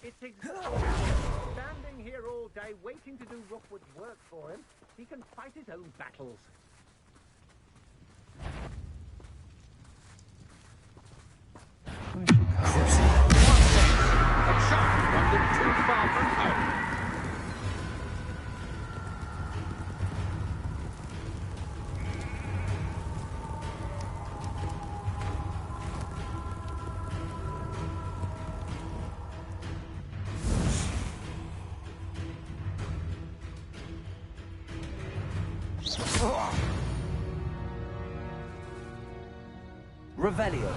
It's exhausting. Standing here all day waiting to do Rookwood's work for him. He can fight his own battles. What's this? A child wandered too far from home. Revelio.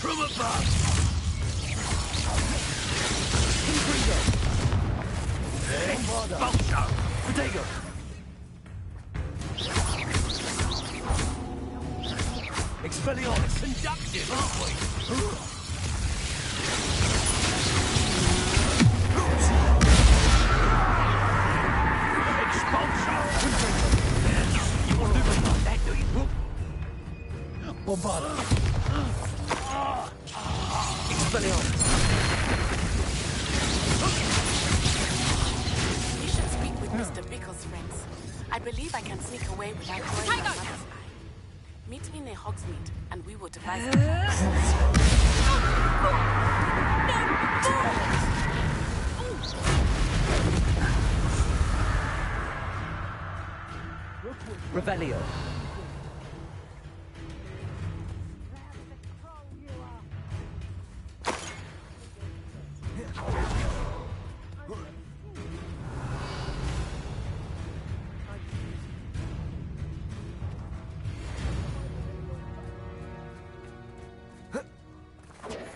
From above! Expulso! Potato! Expelliarmus! Conductive, aren't we? Expulso! You want to do me like that, do you? Bombarda! Expelliarmus! You should speak with Mr. Bickle's friends. I believe I can sneak away without drawing my mother's eye. Meet me near Hogsmeade, and we will devise a plan. Revelio.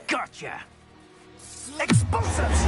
Gotcha! Expulsos!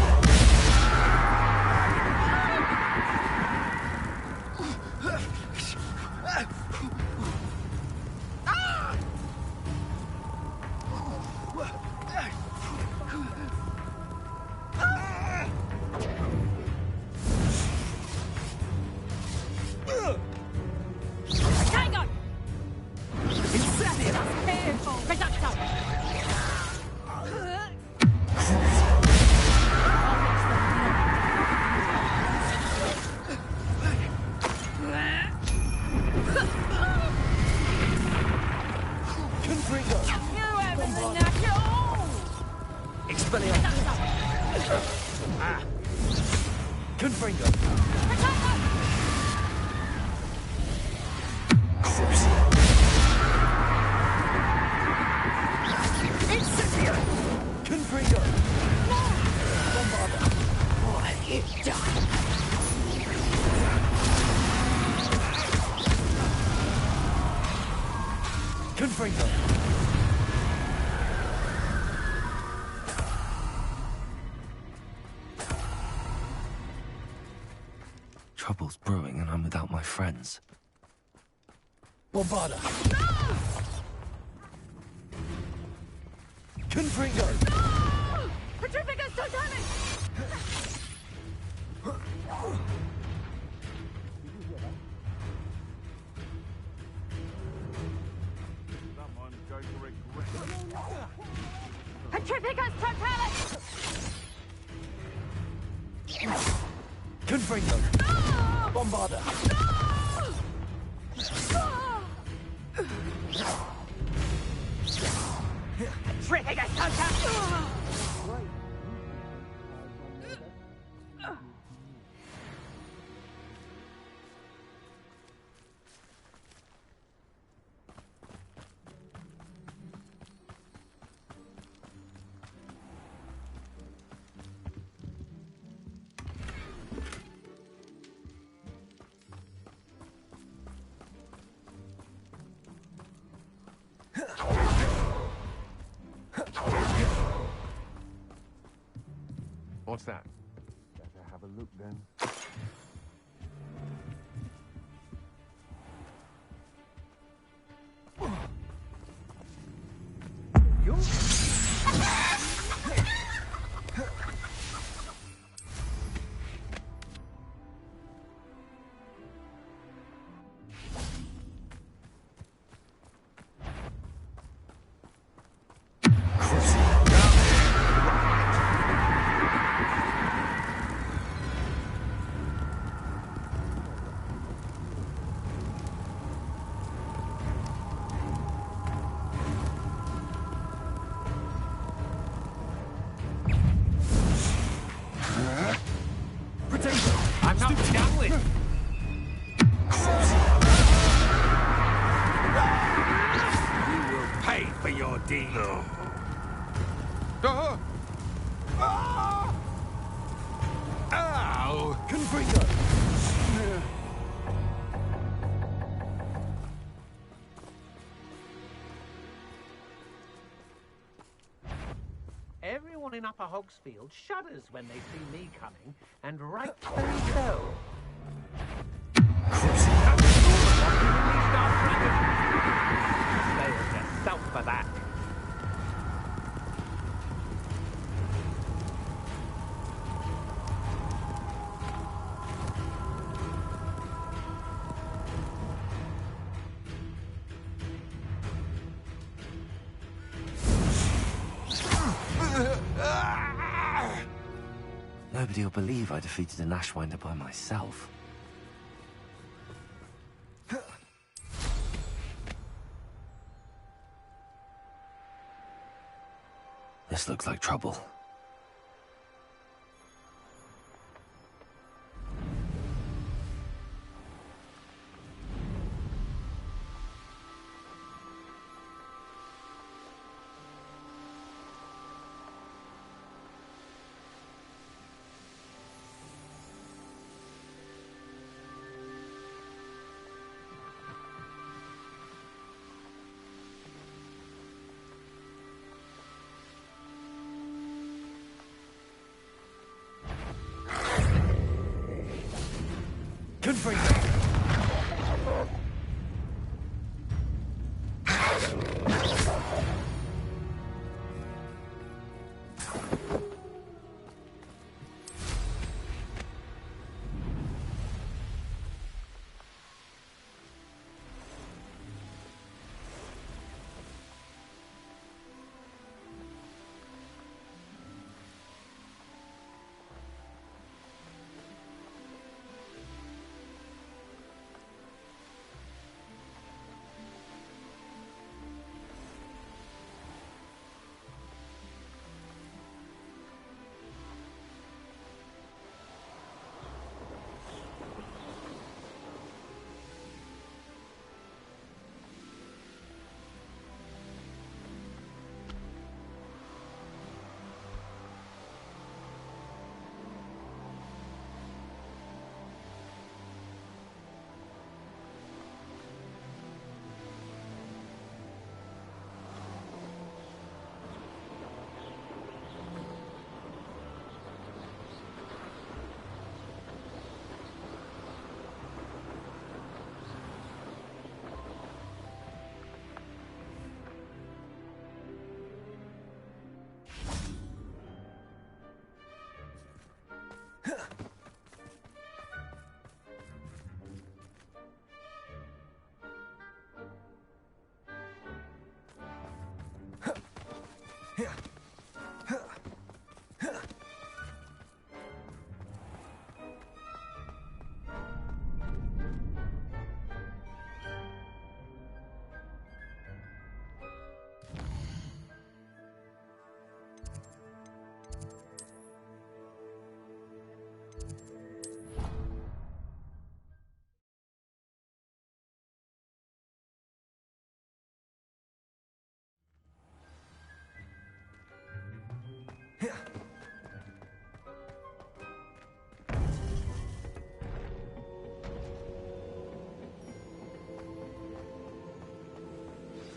Confringo. Trouble's brewing and I'm without my friends. Bombarda. Confringo. Petrificus totalis! Someone's going to regret it. Petrificus totalis! Confringo. Bombarda. Petrificus totalis! What's that? Better have a look then. I'm not done with. You will pay for your deed. Ow! Confringo. Everyone in Upper Hogsfield shudders when they see me coming, and rightfully so. Failed yourself for that. Nobody will believe I defeated an Ashwinder by myself. This looks like trouble. Confringo.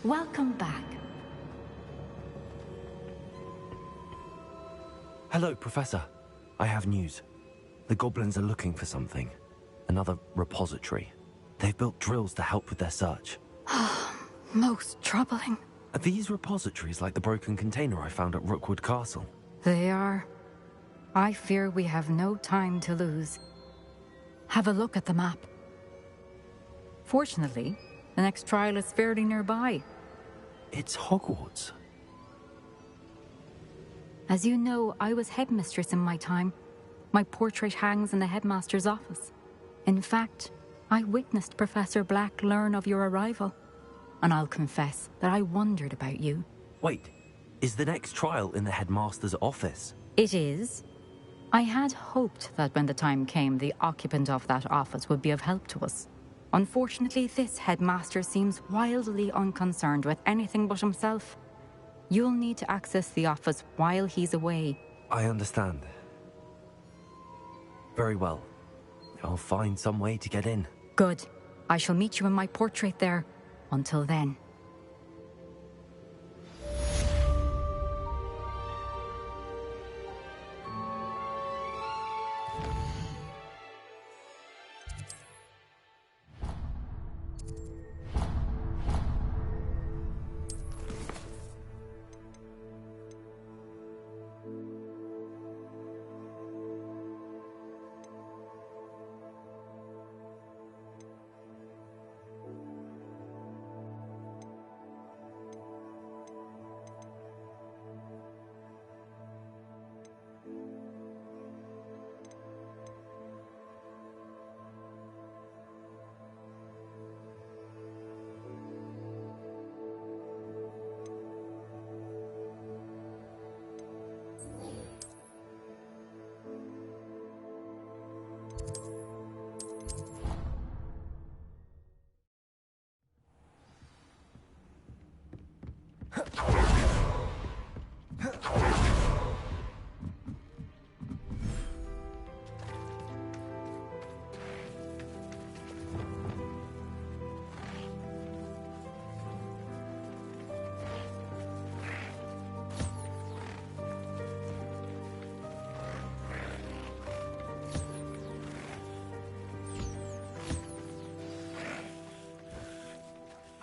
welcome back. Hello, Professor. I have news. The goblins are looking for something. Another repository. They've built drills to help with their search. Most troubling. Are these repositories like the broken container I found at Rookwood Castle? They are. I fear we have no time to lose. Have a look at the map. Fortunately, the next trial is fairly nearby. It's Hogwarts. As you know, I was headmistress in my time. My portrait hangs in the headmaster's office. In fact, I witnessed Professor Black learn of your arrival. And I'll confess that I wondered about you. Wait, is the next trial in the headmaster's office? It is. I had hoped that when the time came, the occupant of that office would be of help to us. Unfortunately, this headmaster seems wildly unconcerned with anything but himself. You'll need to access the office while he's away. I understand. Very well. I'll find some way to get in. Good. I shall meet you in my portrait there. Until then.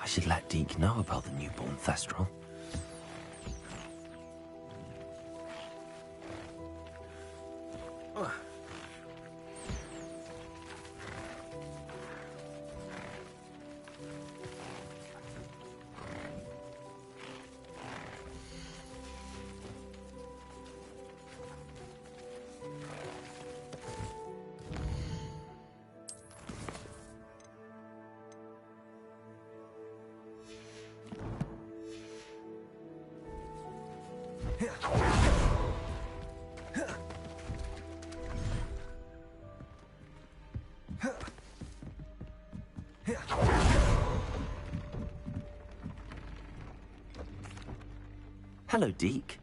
I should let Deke know about the newborn Thestral. Hello, Deke.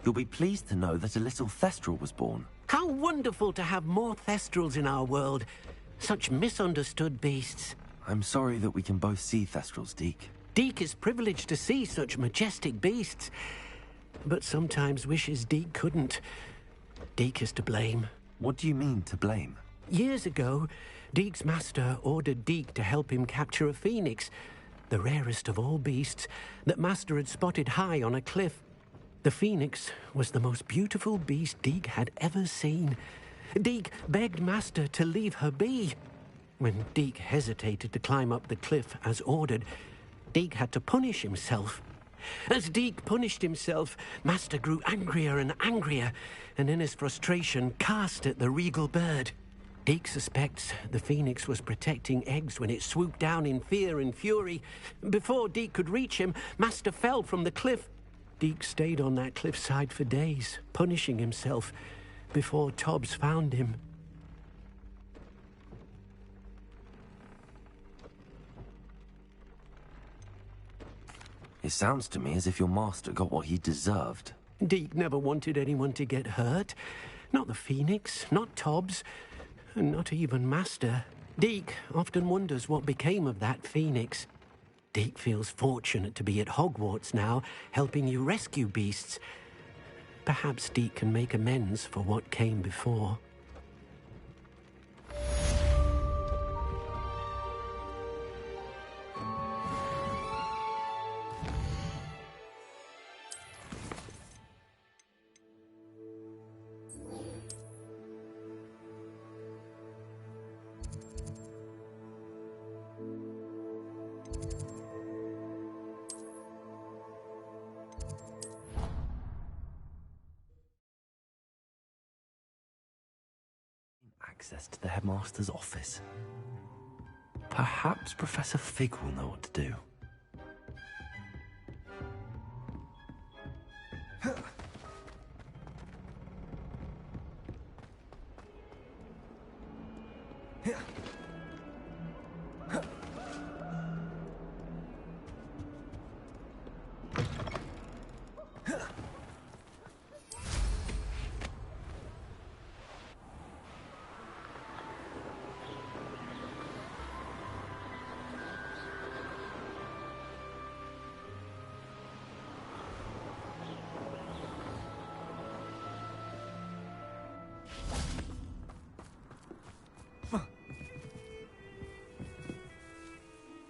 You'll be pleased to know that a little Thestral was born. How wonderful to have more Thestrals in our world. Such misunderstood beasts. I'm sorry that we can both see Thestrals, Deke. Deke is privileged to see such majestic beasts, but sometimes wishes Deke couldn't. Deke is to blame. What do you mean, to blame? Years ago, Deke's master ordered Deke to help him capture a phoenix, the rarest of all beasts, that master had spotted high on a cliff. The phoenix was the most beautiful beast Deke had ever seen. Deke begged master to leave her be. When Deke hesitated to climb up the cliff as ordered, Deke had to punish himself. As Deke punished himself, master grew angrier and angrier, and in his frustration cast at the regal bird. Deke suspects the phoenix was protecting eggs when it swooped down in fear and fury. Before Deke could reach him, master fell from the cliff. Deke stayed on that cliffside for days, punishing himself, before Tobbs found him. It sounds to me as if your master got what he deserved. Deke never wanted anyone to get hurt. Not the phoenix, not Tobbs, and not even master. Deke often wonders what became of that phoenix. Deke feels fortunate to be at Hogwarts now, helping you rescue beasts. Perhaps Deke can make amends for what came before. Access to the headmaster's office. Perhaps Professor Fig will know what to do.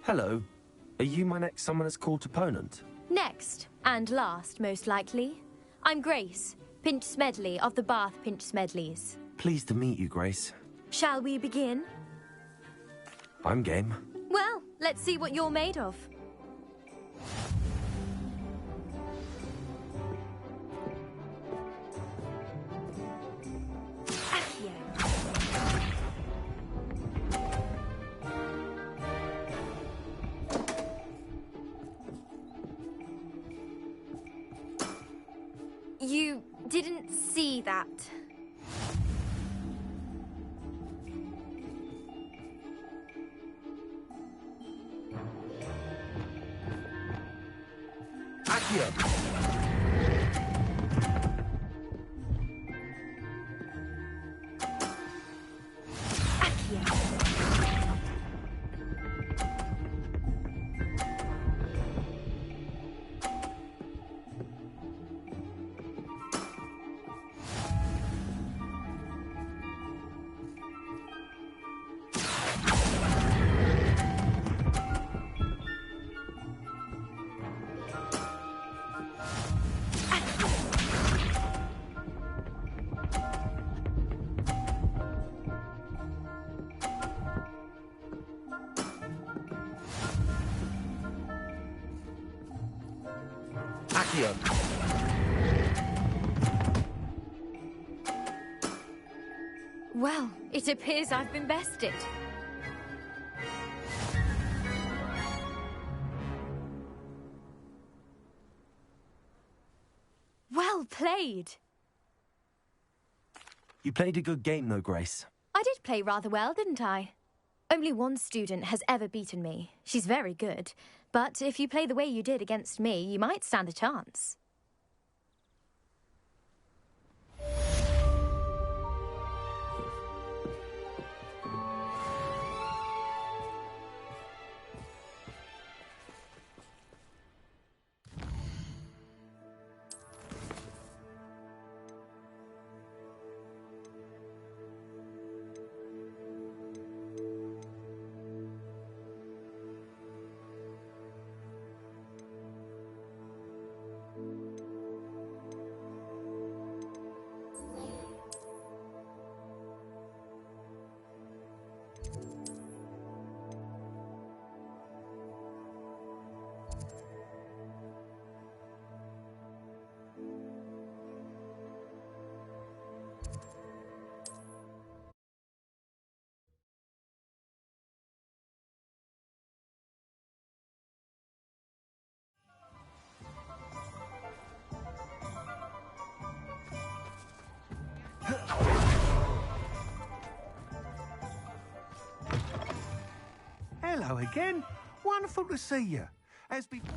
Hello. Are you my next Summoner's Court opponent? Next, and last, most likely. I'm Grace, Pinch Smedley of the Bath Pinch Smedleys. Pleased to meet you, Grace. Shall we begin? I'm game. Well, let's see what you're made of. You didn't see that. Accio! Accio! Well, it appears I've been bested. Well played. You played a good game, though, Grace. I did play rather well, didn't I? Only one student has ever beaten me. She's very good. But if you play the way you did against me, you might stand a chance. Hello again. Wonderful to see you. As before.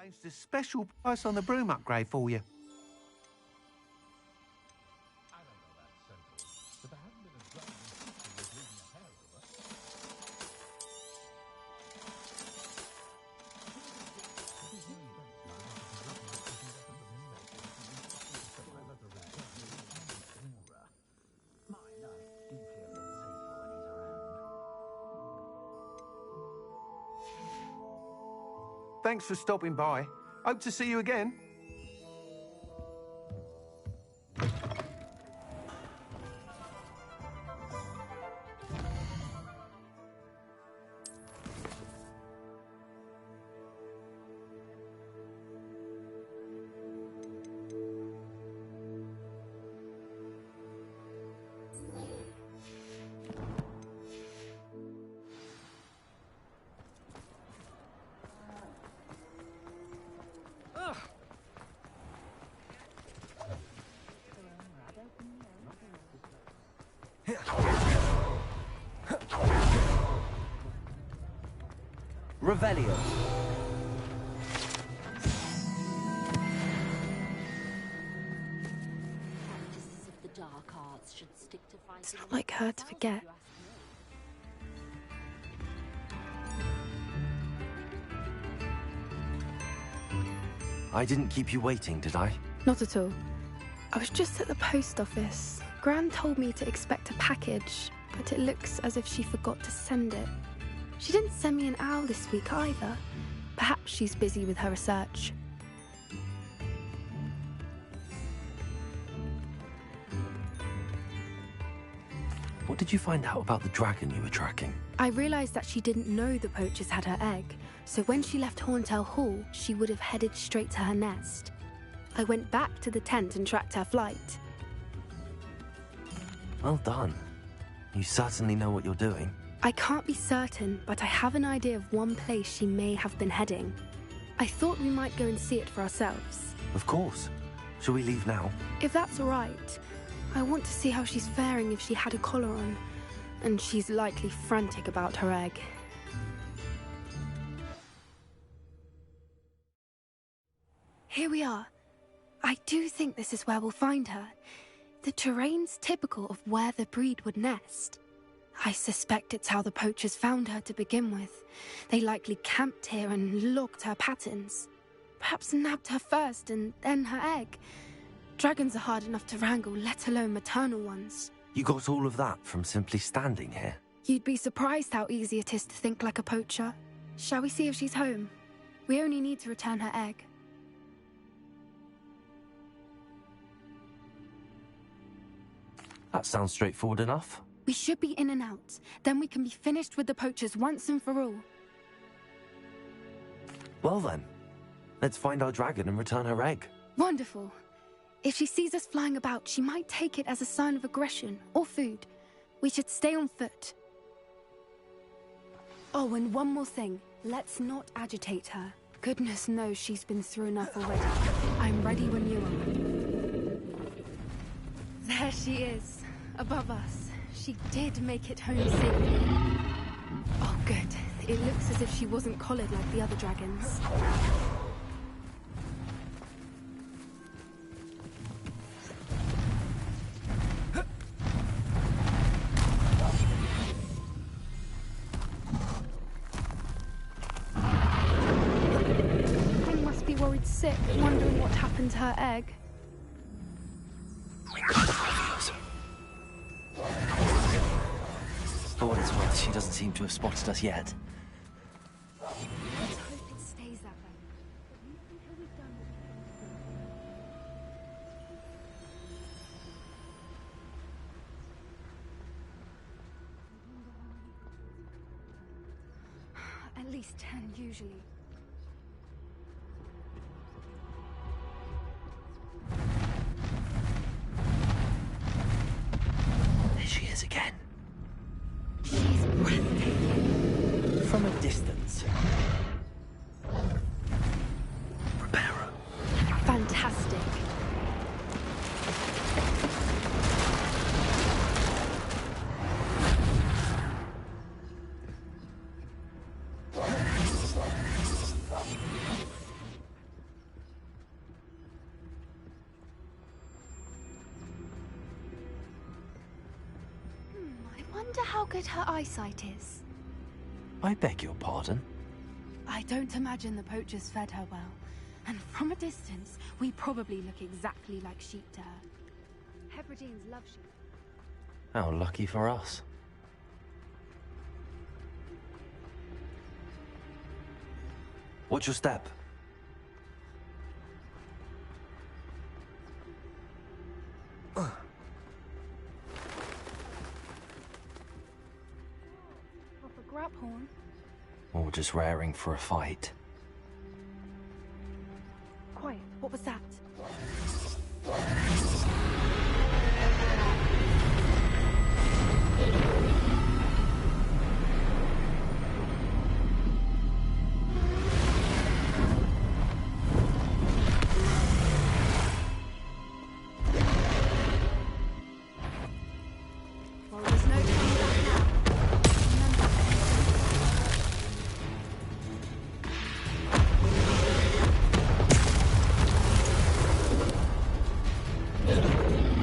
arranged a special price on the broom upgrade for you. Thanks for stopping by. Hope to see you again. Revelio. It's not like her to forget. I didn't keep you waiting, did I? Not at all. I was just at the post office. Gran told me to expect a package, but it looks as if she forgot to send it. She didn't send me an owl this week either. Perhaps she's busy with her research. What did you find out about the dragon you were tracking? I realised that she didn't know the poachers had her egg, so when she left Horntail Hall, she would have headed straight to her nest. I went back to the tent and tracked her flight. Well done. You certainly know what you're doing. I can't be certain, but I have an idea of one place she may have been heading. I thought we might go and see it for ourselves. Of course. Shall we leave now? If that's all right. I want to see how she's faring if she had a collar on. And she's likely frantic about her egg. Here we are. I do think this is where we'll find her. The terrain's typical of where the breed would nest. I suspect it's how the poachers found her to begin with. They likely camped here and logged her patterns. Perhaps nabbed her first and then her egg. Dragons are hard enough to wrangle, let alone maternal ones. You got all of that from simply standing here? You'd be surprised how easy it is to think like a poacher. Shall we see if she's home? We only need to return her egg. That sounds straightforward enough. We should be in and out. Then we can be finished with the poachers once and for all. Well then, let's find our dragon and return her egg. Wonderful. If she sees us flying about, she might take it as a sign of aggression or food. We should stay on foot. Oh, and one more thing. Let's not agitate her. Goodness knows she's been through enough already. I'm ready when you are. There she is, above us. She did make it home safely. Oh, good. It looks as if she wasn't collared like the other dragons. I must be worried sick, wondering what happened to her egg. For what it's worth, she doesn't seem to have spotted us yet. Let's hope it stays that way. At least 10 usually. There she is again. She's breathtaking. From a distance. Reparo. Fantastic. how good her eyesight is? I beg your pardon? I don't imagine the poachers fed her well. And from a distance, we probably look exactly like sheep to her. Hebrideans love sheep. How lucky for us. Watch your step. Proper grab horn. Or just raring for a fight. Quiet, what was that? Well, there's no coming back now.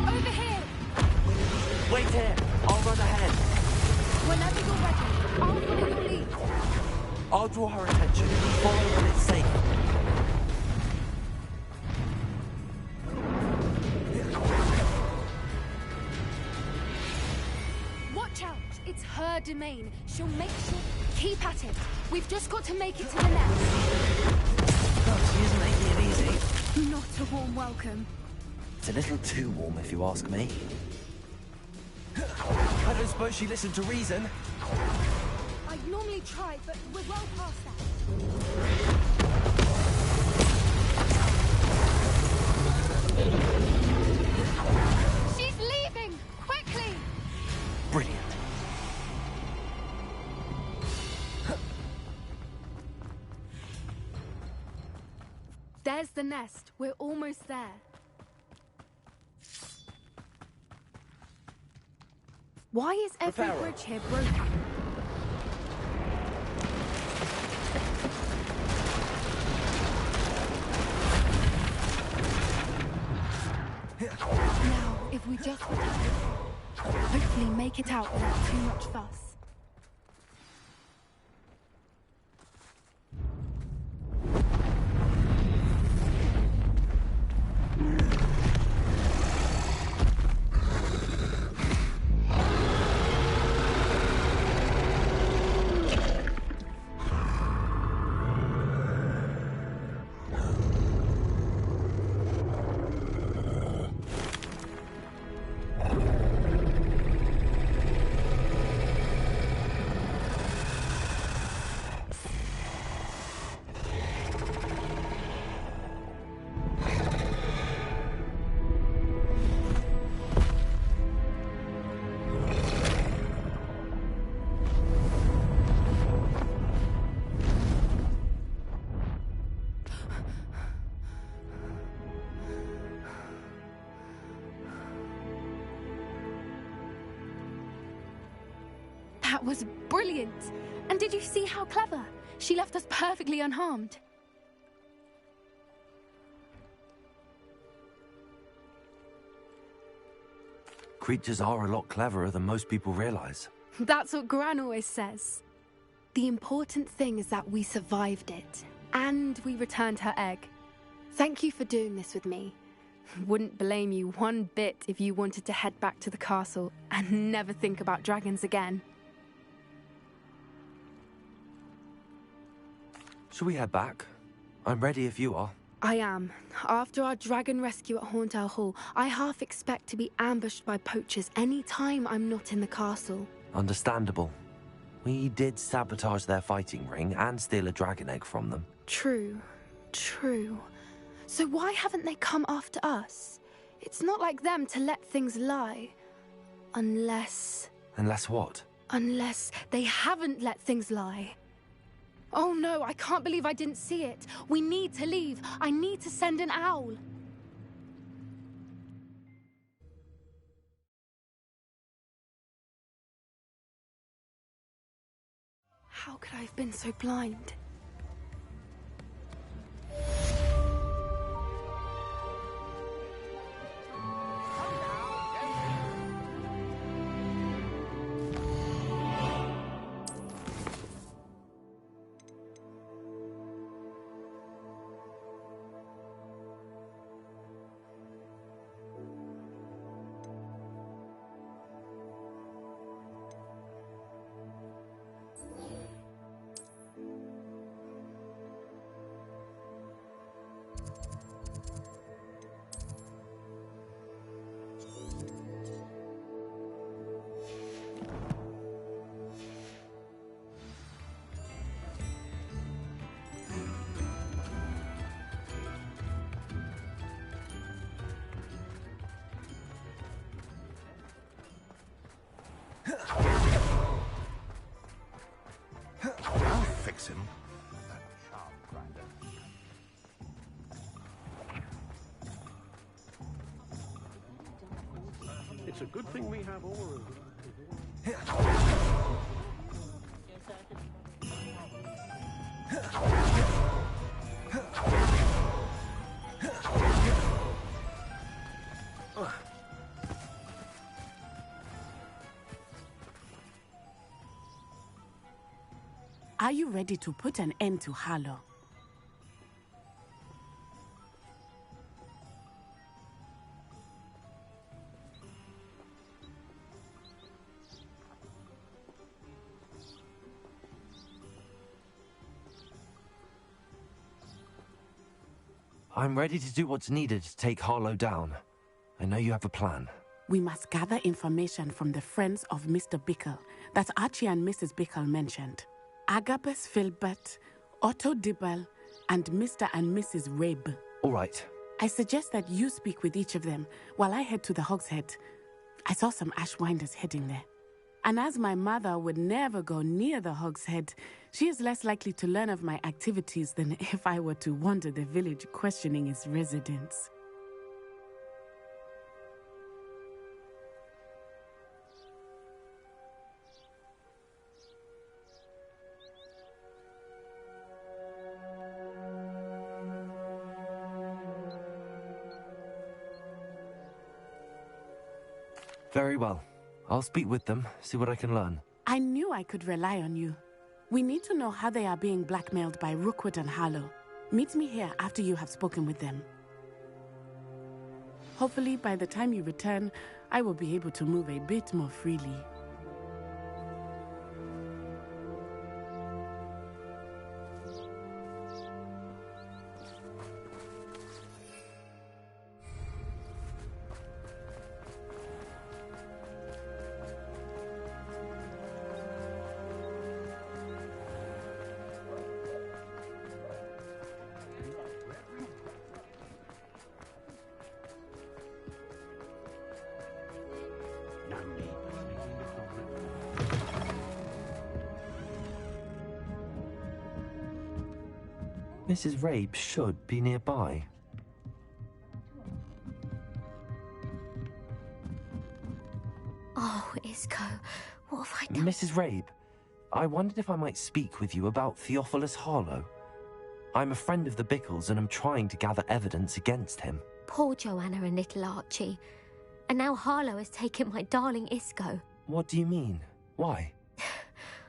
Over here! Wait here! I'll run ahead. Whenever you're ready, I'll follow your lead. I'll draw her attention. Follow when it's safe. Watch out! It's her domain. She'll make sure... Keep at it. We've just got to make it to the nest. No, she isn't making it easy. Not a warm welcome. It's a little too warm, if you ask me. I don't suppose she listened to reason. I'd normally try, but we're well past that. She's leaving! Quickly! Brilliant. There's the nest. We're almost there. Why is every Reparo. bridge here broken? Now, if we just hopefully make it out without too much fuss. That was brilliant! And did you see how clever? She left us perfectly unharmed. Creatures are a lot cleverer than most people realize. That's what Gran always says. The important thing is that we survived it, and we returned her egg. Thank you for doing this with me. Wouldn't blame you one bit if you wanted to head back to the castle and never think about dragons again. Shall we head back? I'm ready if you are. I am. After our dragon rescue at Hauntel Hall, I half expect to be ambushed by poachers any time I'm not in the castle. Understandable. We did sabotage their fighting ring and steal a dragon egg from them. True. True. So why haven't they come after us? It's not like them to let things lie. Unless... Unless what? Unless they haven't let things lie. Oh no, I can't believe I didn't see it. We need to leave. I need to send an owl. How could I have been so blind? fix him. It's a good thing we have auras. Are you ready to put an end to Harlow? I'm ready to do what's needed to take Harlow down. I know you have a plan. We must gather information from the friends of Mr. Bickle that Archie and Mrs. Bickle mentioned. Agabus Filbert, Otto Dibble, and Mr. and Mrs. Rabe. All right. I suggest that you speak with each of them while I head to the Hogshead. I saw some Ashwinders heading there. And as my mother would never go near the Hogshead, she is less likely to learn of my activities than if I were to wander the village questioning its residents. Very well. I'll speak with them, see what I can learn. I knew I could rely on you. We need to know how they are being blackmailed by Rookwood and Harlow. Meet me here after you have spoken with them. Hopefully, by the time you return, I will be able to move a bit more freely. Mrs. Rabe should be nearby. Oh, Isco, what have I done? Mrs. Rabe, I wondered if I might speak with you about Theophilus Harlow. I'm a friend of the Bickles and I'm trying to gather evidence against him. Poor Joanna and little Archie. And now Harlow has taken my darling Isco. What do you mean? Why?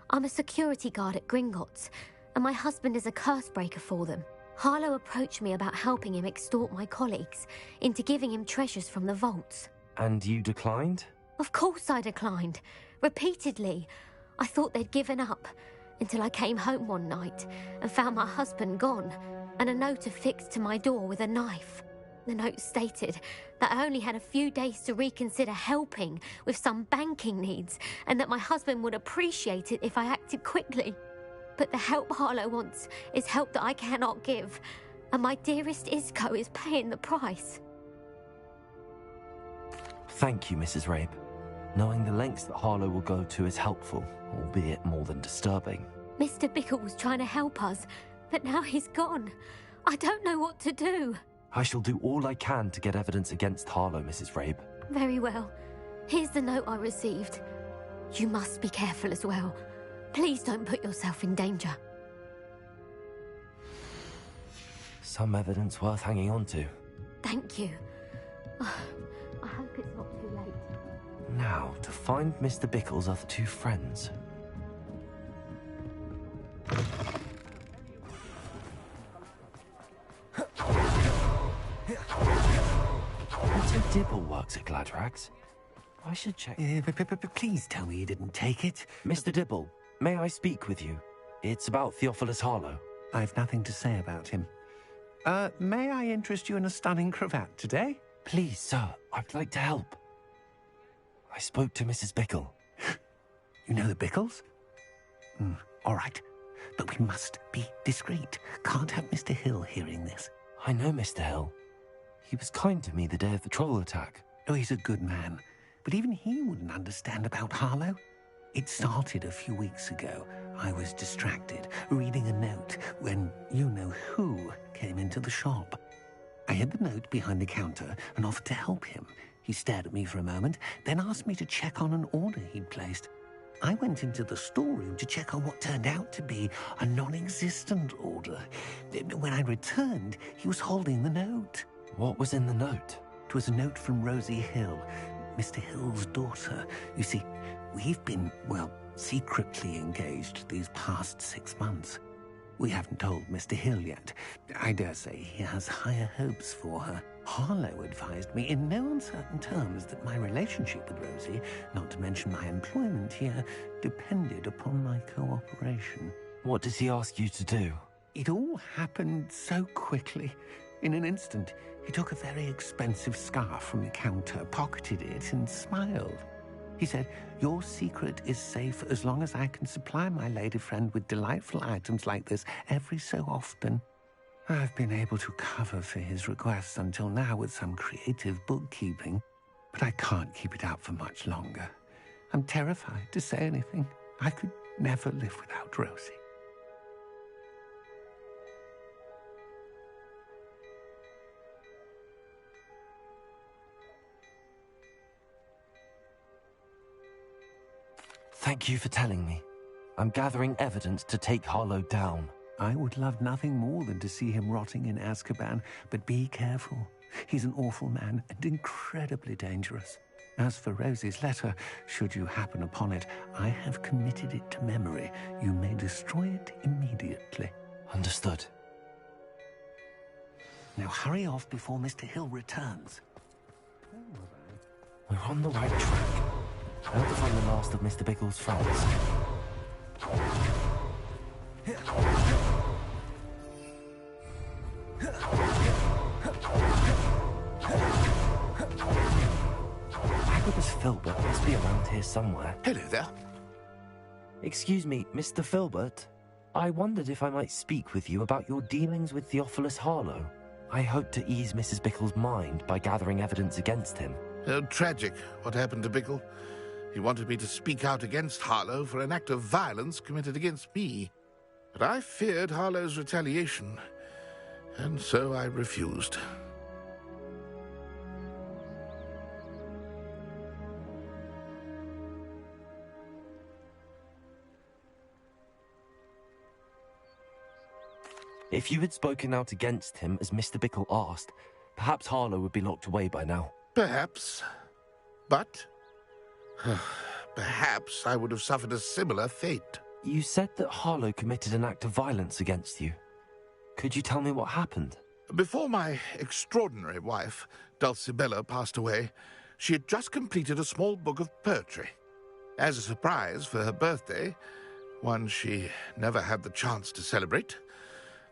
I'm a security guard at Gringotts, and my husband is a curse breaker for them. Harlow approached me about helping him extort my colleagues into giving him treasures from the vaults. And you declined? Of course I declined. Repeatedly. I thought they'd given up, until I came home one night and found my husband gone, and a note affixed to my door with a knife. The note stated that I only had a few days to reconsider helping with some banking needs, and that my husband would appreciate it if I acted quickly. But the help Harlow wants is help that I cannot give, and my dearest Isco is paying the price. Thank you, Mrs. Rabe. Knowing the lengths that Harlow will go to is helpful, albeit more than disturbing. Mr. Bickle was trying to help us, but now he's gone. I don't know what to do. I shall do all I can to get evidence against Harlow, Mrs. Rabe. Very well. Here's the note I received. You must be careful as well. Please don't put yourself in danger. Some evidence worth hanging on to. Thank you. I hope it's not too late. Now, to find Mr. Bickle's other two friends. Otto Dibble works at Gladrags. I should check. Please tell me you didn't take it. Mr. Dibble, may I speak with you? It's about Theophilus Harlow. I've nothing to say about him. May I interest you in a stunning cravat today? Please, sir, I'd like to help. I spoke to Mrs. Bickle. You know the Bickles? All right. But we must be discreet. Can't have Mr. Hill hearing this. I know Mr. Hill. He was kind to me the day of the troll attack. Oh, he's a good man. But even he wouldn't understand about Harlow. It started a few weeks ago I was distracted, reading a note, when you-know-who came into the shop. I hid the note behind the counter and offered to help him. He stared at me for a moment, then asked me to check on an order he'd placed. I went into the storeroom to check on what turned out to be a non-existent order. When I returned, he was holding the note. What was in the note? It was a note from Rosie Hill, Mr. Hill's daughter. You see, we've been, well, secretly engaged these past 6 months. We haven't told Mr. Hill yet. I dare say he has higher hopes for her. Harlow advised me in no uncertain terms that my relationship with Rosie, not to mention my employment here, depended upon my cooperation. What does he ask you to do? It all happened so quickly. In an instant, he took a very expensive scarf from the counter, pocketed it, and smiled. He said, "Your secret is safe as long as I can supply my lady friend with delightful items like this every so often." I've been able to cover for his requests until now with some creative bookkeeping, but I can't keep it up for much longer. I'm terrified to say anything. I could never live without Rosie. Thank you for telling me. I'm gathering evidence to take Harlow down. I would love nothing more than to see him rotting in Azkaban, but be careful. He's an awful man and incredibly dangerous. As for Rosie's letter, should you happen upon it, I have committed it to memory. You may destroy it immediately. Understood. Now hurry off before Mr. Hill returns. We're on the right track. How to find the last of Mr. Bickle's friends. Agabus Filbert must be around here somewhere. Hello there. Excuse me, Mr. Filbert. I wondered if I might speak with you about your dealings with Theophilus Harlow. I hope to ease Mrs. Bickle's mind by gathering evidence against him. Tragic, what happened to Bickle. He wanted me to speak out against Harlow for an act of violence committed against me. But I feared Harlow's retaliation, and so I refused. If you had spoken out against him as Mr. Bickle asked, perhaps Harlow would be locked away by now. Perhaps. But perhaps I would have suffered a similar fate. You said that Harlow committed an act of violence against you. Could you tell me what happened? Before my extraordinary wife, Dulcibella, passed away, she had just completed a small book of poetry. As a surprise for her birthday, one she never had the chance to celebrate,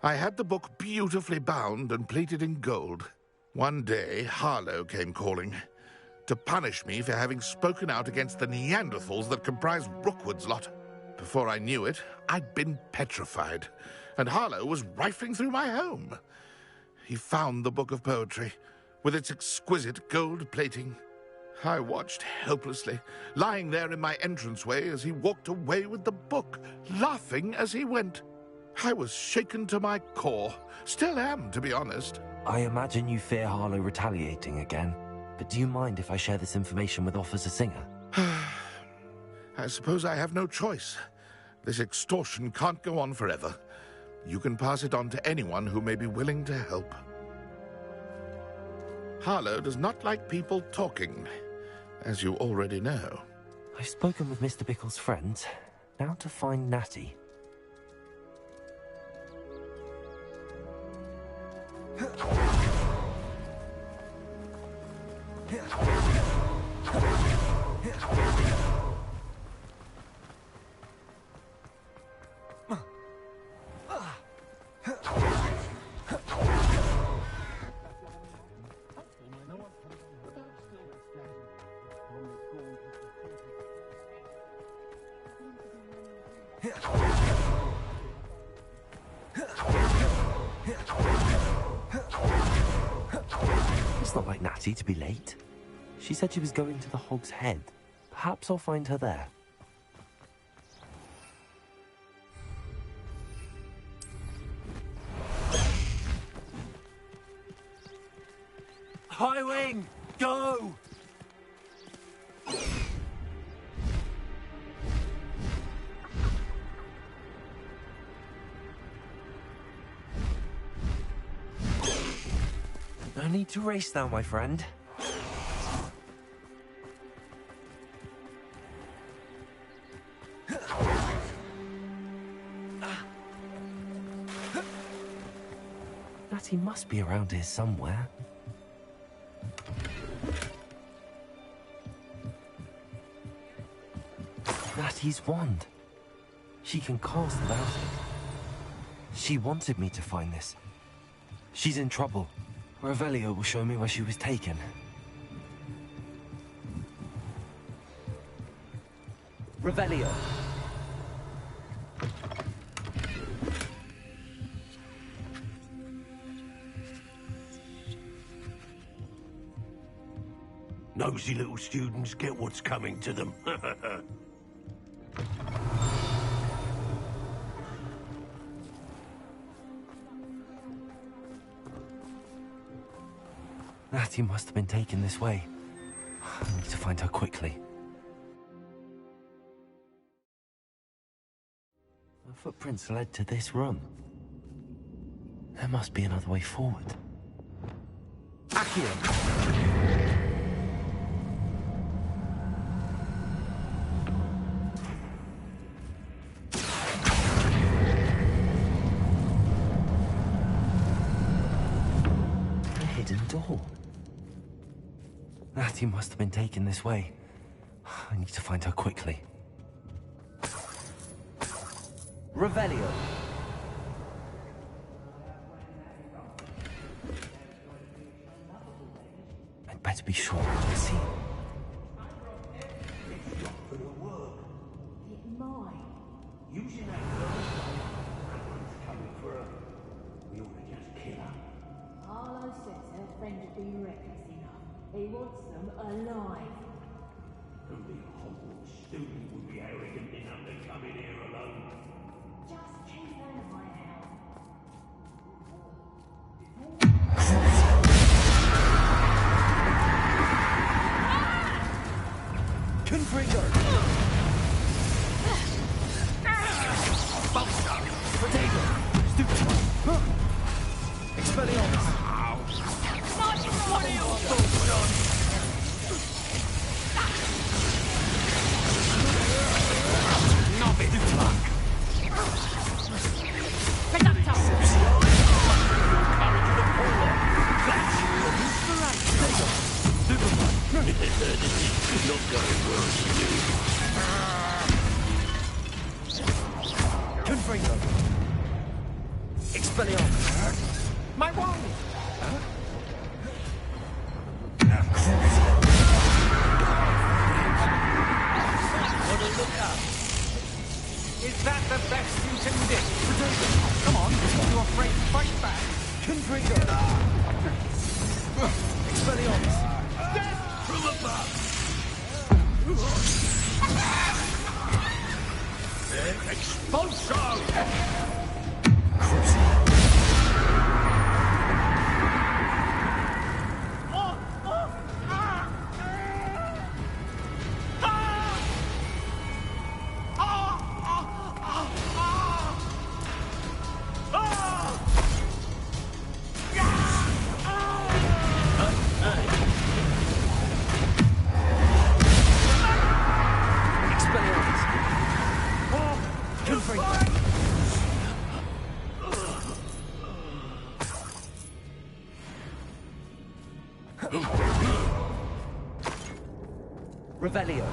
I had the book beautifully bound and plated in gold. One day, Harlow came calling to punish me for having spoken out against the Neanderthals that comprise Rookwood's lot. Before I knew it, I'd been petrified, and Harlow was rifling through my home. He found the book of poetry, with its exquisite gold plating. I watched helplessly, lying there in my entranceway as he walked away with the book, laughing as he went. I was shaken to my core. Still am, to be honest. I imagine you fear Harlow retaliating again, but do you mind if I share this information with Officer Singer? I suppose I have no choice. This extortion can't go on forever. You can pass it on to anyone who may be willing to help. Harlow does not like people talking, as you already know. I've spoken with Mr. Bickle's friends. Now to find Natty. It's not like Natty to be late. She said she was going to the Hog's Head. Perhaps I'll find her there. High wing! Go! No need to race now, my friend. Natty must be around here somewhere. Natty's wand. She can cast without it. She wanted me to find this. She's in trouble. Revelio will show me where she was taken. Revelio. Nosy little students get what's coming to them. Natty must have been taken this way. I need to find her quickly. The footprints led to this room. There must be another way forward. Accio! A hidden door. Natty must have been taken this way. I need to find her quickly. Revelio. I'd better be sure I can see. Using that girl, everyone's coming for her. We ought to just kill her. Harlow says her friend has been reckless enough. He wants them alive. Only a Hogwarts student would be arrogant enough to come in here alone. Just keep an eye out. Confringo! Bolster! Potato! Stupid! Expelliarmus! What are your thoughts on? Confringo! Expelliarmus! My wand! What a look up. Is that the best you can do? Come on, you're afraid to fight back. Confringo! Expelliarmus! Death from above! Expulso! Revelio.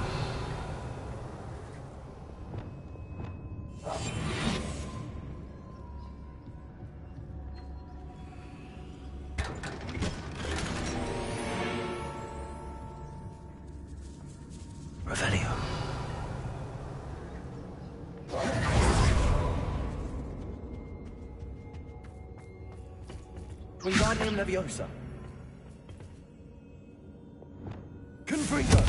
Revelio. Wingardium Leviosa. Confringo.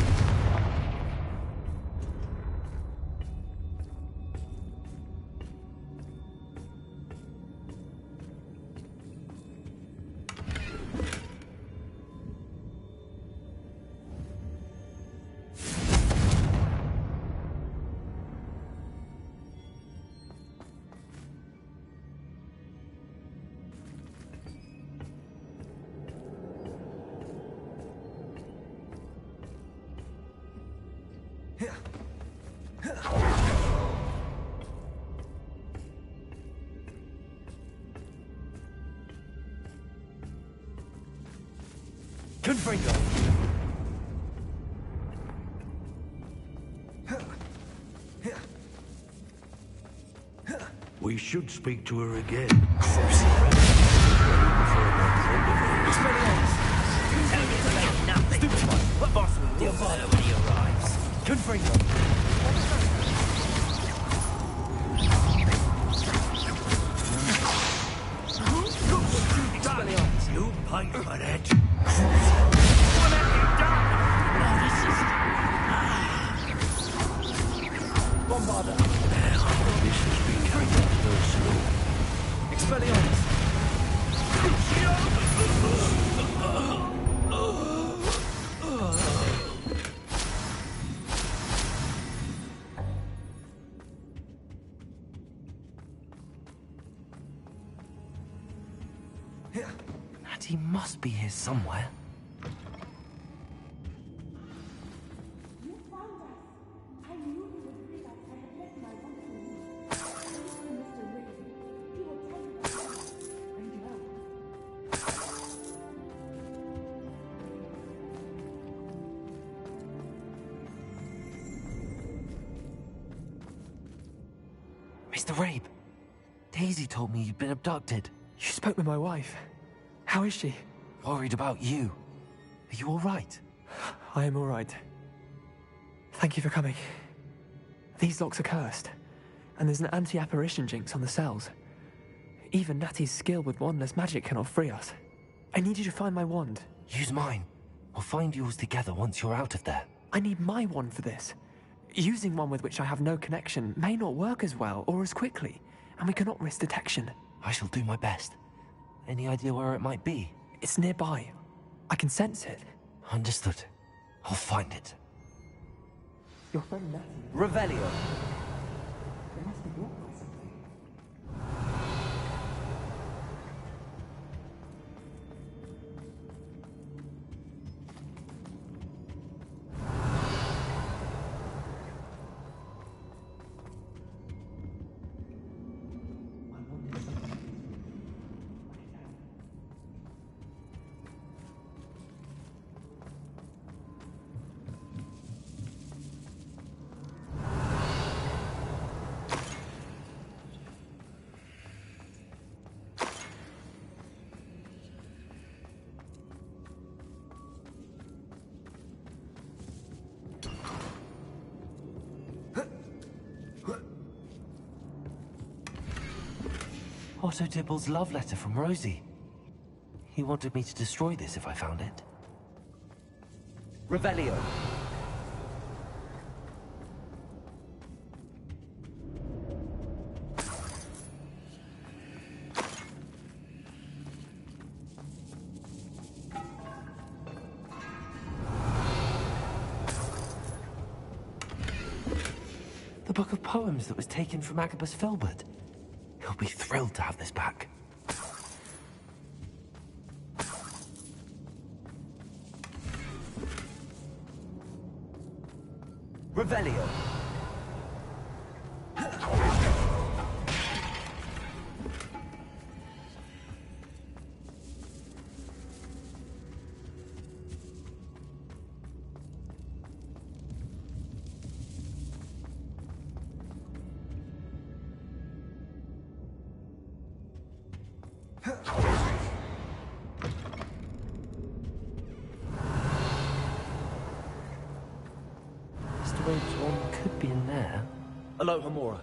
Confringo! We should speak to her again. Tell me about nothing. Stupid one. What boss will deal better when he arrives? Confringo! You paid for that. What have you done? Bombarder. This has become personal. Expelliarmus. He must be here somewhere. Mr. Rabe, Daisy told me you'd been abducted. You spoke with my wife. How is she? Worried about you. Are you all right? I am all right. Thank you for coming. These locks are cursed, and there's an anti-apparition jinx on the cells. Even Natty's skill with wandless magic cannot free us. I need you to find my wand. Use mine. We'll find yours together once you're out of there. I need my wand for this. Using one with which I have no connection may not work as well or as quickly, and we cannot risk detection. I shall do my best. Any idea where it might be? It's nearby. I can sense it. Understood. I'll find it. Your friend Natty. Revelio. It must be blocked by something. Otto Dibble's love letter from Rosie. He wanted me to destroy this if I found it. Revelio. The book of poems that was taken from Agabus Filbert. He'll be thrilled to have this back. Revelio. Mr. Wade's one could be in there. Hello, Hamura.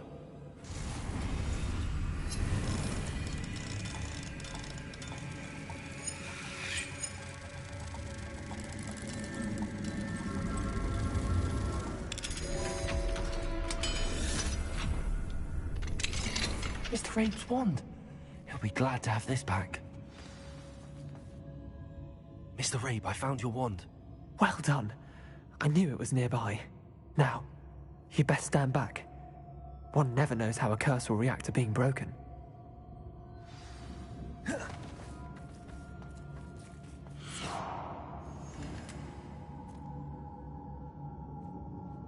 Mr. Rabe's wand. He'll be glad to have this back. Mr. Rabe, I found your wand. Well done. I knew it was nearby. Now, you best stand back. One never knows how a curse will react to being broken.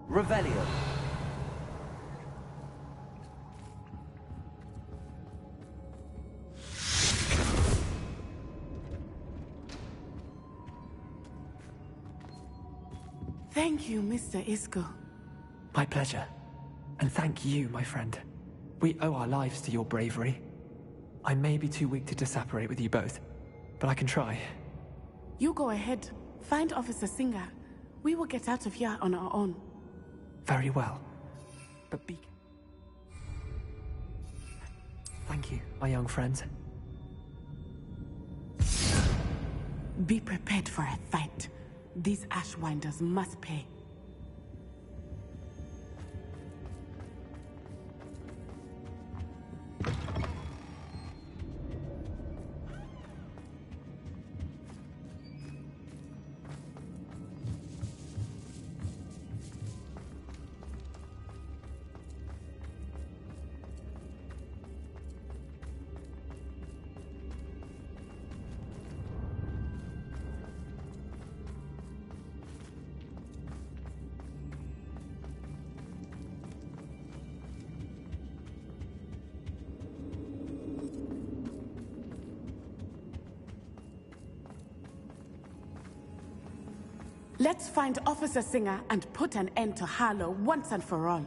Revelio. Thank you, Mr. Isco. My pleasure. And thank you, my friend. We owe our lives to your bravery. I may be too weak to disapparate with you both, but I can try. You go ahead. Find Officer Singer. We will get out of here on our own. Very well. But be... Thank you, my young friends. Be prepared for a fight. These Ashwinders must pay. Let's find Officer Singer and put an end to Harlow once and for all.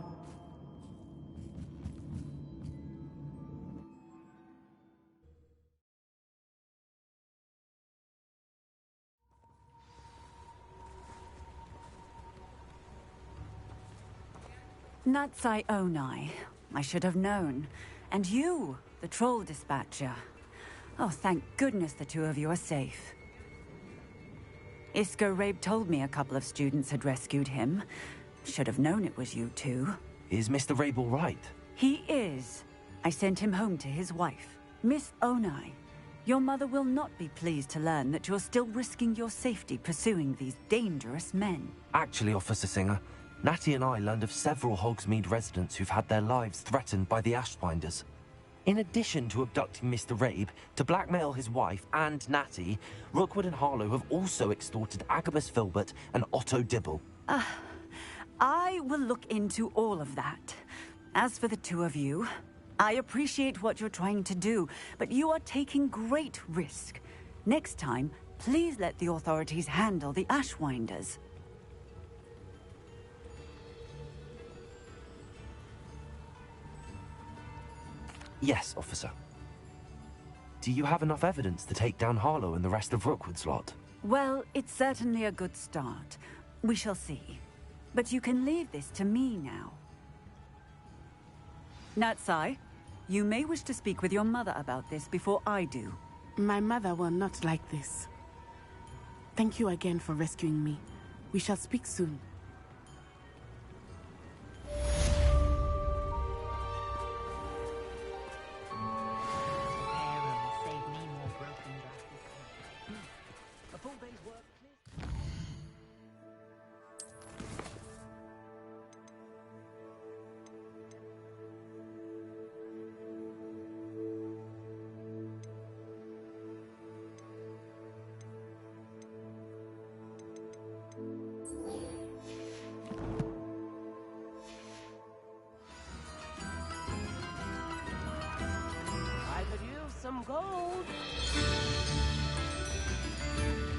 Natsai Onai. I should have known. And you, the troll dispatcher. Oh, thank goodness the two of you are safe. Isco Rabe told me a couple of students had rescued him. Should have known it was you two. Is Mr. Rabe all right? He is. I sent him home to his wife. Miss Onai, your mother will not be pleased to learn that you're still risking your safety pursuing these dangerous men. Actually, Officer Singer, Natty and I learned of several Hogsmeade residents who've had their lives threatened by the Ashbinders. In addition to abducting Mr. Rabe to blackmail his wife and Natty, Rookwood and Harlow have also extorted Agabus Filbert and Otto Dibble. I will look into all of that. As for the two of you, I appreciate what you're trying to do, but you are taking great risk. Next time, please let the authorities handle the Ashwinders. Yes, officer. Do you have enough evidence to take down Harlow and the rest of Rookwood's lot? Well, it's certainly a good start. We shall see. But you can leave this to me now. Natsai, you may wish to speak with your mother about this before I do. My mother will not like this. Thank you again for rescuing me. We shall speak soon. Some gold.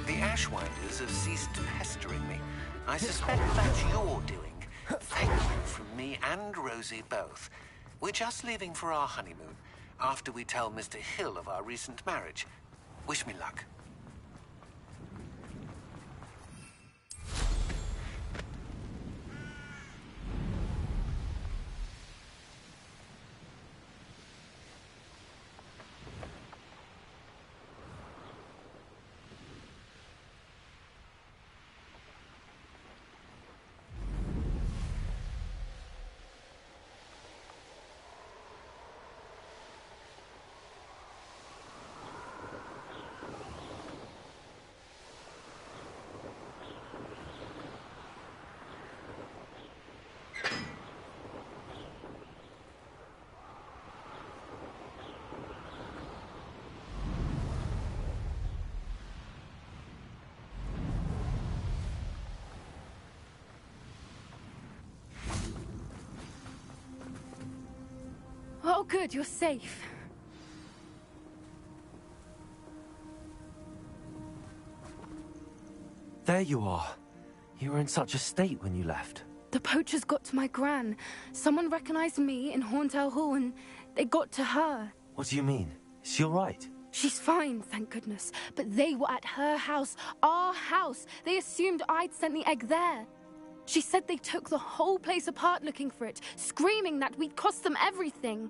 The Ashwinders have ceased pestering me. I suspect that's your doing. Thank you from me and Rosie both. We're just leaving for our honeymoon after we tell Mr. Hill of our recent marriage. Wish me luck. Oh, good, you're safe. There you are. You were in such a state when you left. The poachers got to my gran. Someone recognized me in Horndale Hall and they got to her. What do you mean? Is she all right? She's fine, thank goodness. But they were at her house, our house. They assumed I'd sent the egg there. She said they took the whole place apart looking for it, screaming that we'd cost them everything.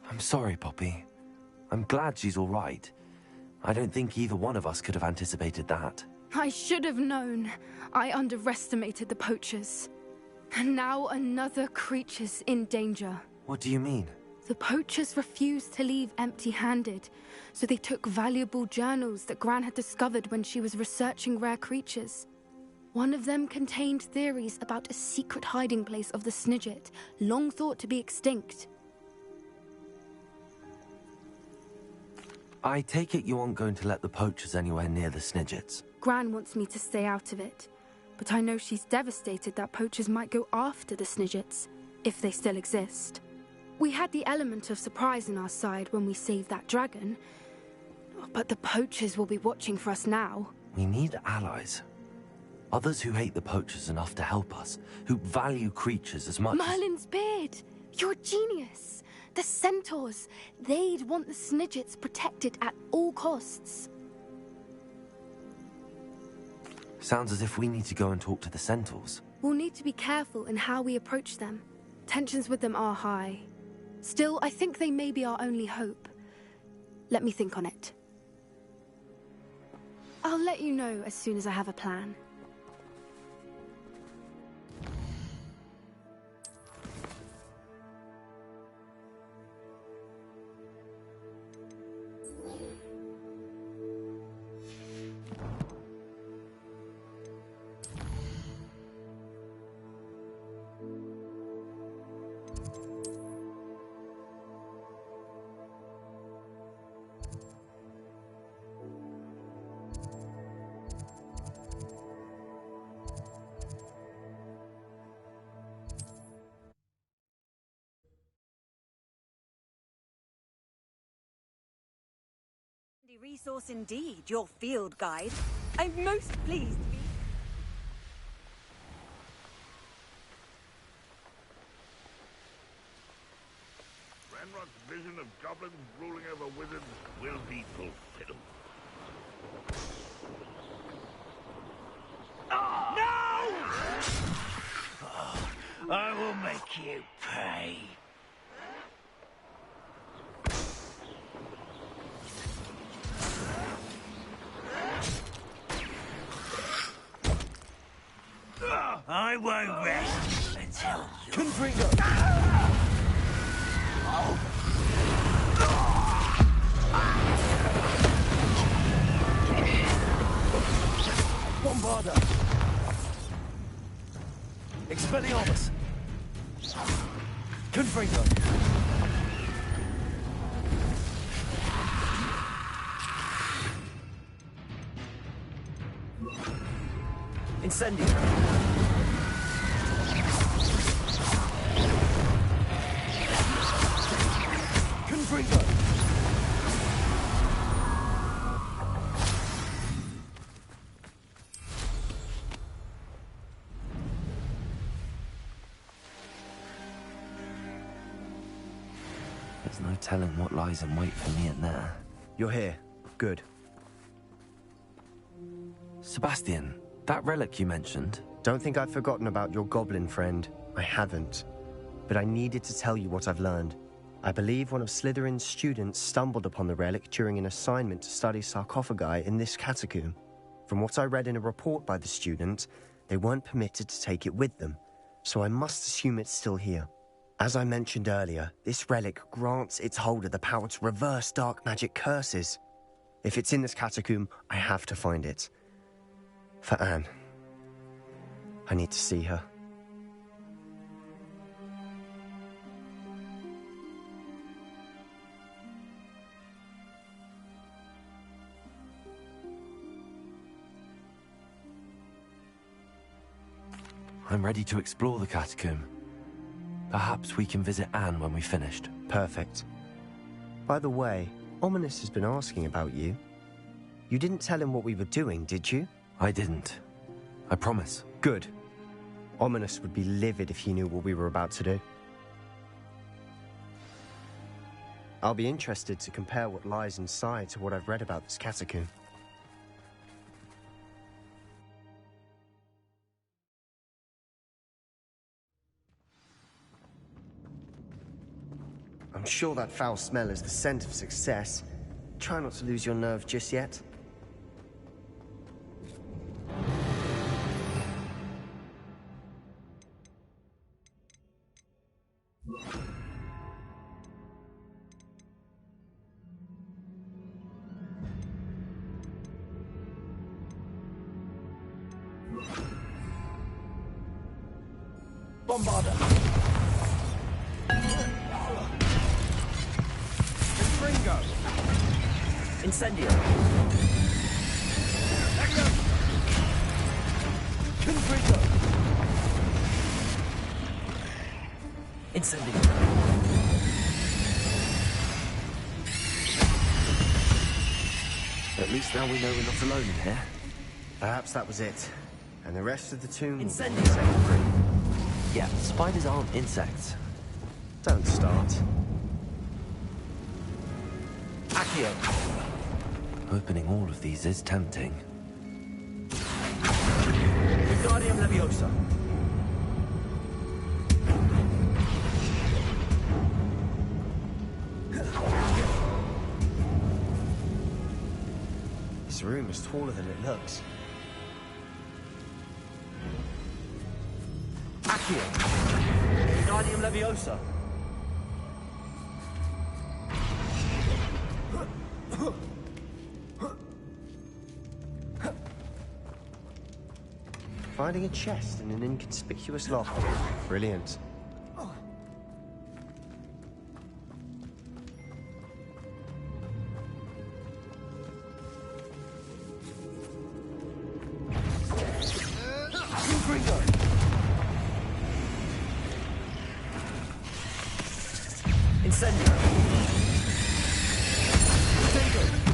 I'm sorry, Poppy. I'm glad she's all right. I don't think either one of us could have anticipated that. I should have known. I underestimated the poachers. And now another creature's in danger. What do you mean? The poachers refused to leave empty-handed, so they took valuable journals that Gran had discovered when she was researching rare creatures. One of them contained theories about a secret hiding place of the Snidget, long thought to be extinct. I take it you aren't going to let the poachers anywhere near the Snidgets. Gran wants me to stay out of it, but I know she's devastated that poachers might go after the Snidgets, if they still exist. We had the element of surprise on our side when we saved that dragon, but the poachers will be watching for us now. We need allies. Others who hate the poachers enough to help us, who value creatures as much Merlin's beard! You're a genius! The centaurs! They'd want the Snidgets protected at all costs. Sounds as if we need to go and talk to the centaurs. We'll need to be careful in how we approach them. Tensions with them are high. Still, I think they may be our only hope. Let me think on it. I'll let you know as soon as I have a plan. Resource indeed, your field guide. I'm most pleased to be... Ranrock's vision of goblins ruling over wizards will be fulfilled. No! Oh, I will make you pay. I won't rest until you... Confringo! Bombarda! Expelliarmus! Confringo! Incendio! Confringo! There's no telling what lies in wait for me in there. You're here. Good. Sebastian, that relic you mentioned... Don't think I've forgotten about your goblin friend. I haven't. But I needed to tell you what I've learned. I believe one of Slytherin's students stumbled upon the relic during an assignment to study sarcophagi in this catacomb. From what I read in a report by the student, they weren't permitted to take it with them, so I must assume it's still here. As I mentioned earlier, this relic grants its holder the power to reverse dark magic curses. If it's in this catacomb, I have to find it. For Anne. I need to see her. I'm ready to explore the catacomb. Perhaps we can visit Anne when we've finished. Perfect. By the way, Ominous has been asking about you. You didn't tell him what we were doing, did you? I didn't. I promise. Good. Ominous would be livid if he knew what we were about to do. I'll be interested to compare what lies inside to what I've read about this catacomb. I'm sure that foul smell is the scent of success. Try not to lose your nerve just yet. Bombarder. Ringo. Incendio. Confringo. Incendio. At least now we know we're not alone in here. Perhaps that was it. And the rest of the tomb will be Incendio. insect-free. Yeah, spiders aren't insects. Don't start. Accio. Opening all of these is tempting. Wingardium Leviosa. This room is taller than it looks. Accio. Wingardium Leviosa. Finding a chest in an inconspicuous lock. Brilliant. Incendio.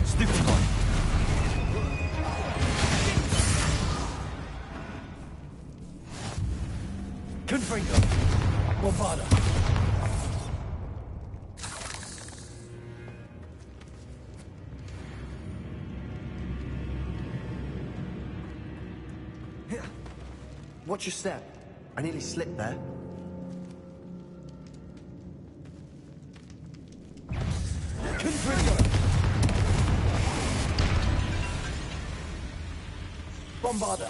Stupid one. Confringo. Bombarda. Watch your step. I nearly slipped there. Confringo. Bombarda.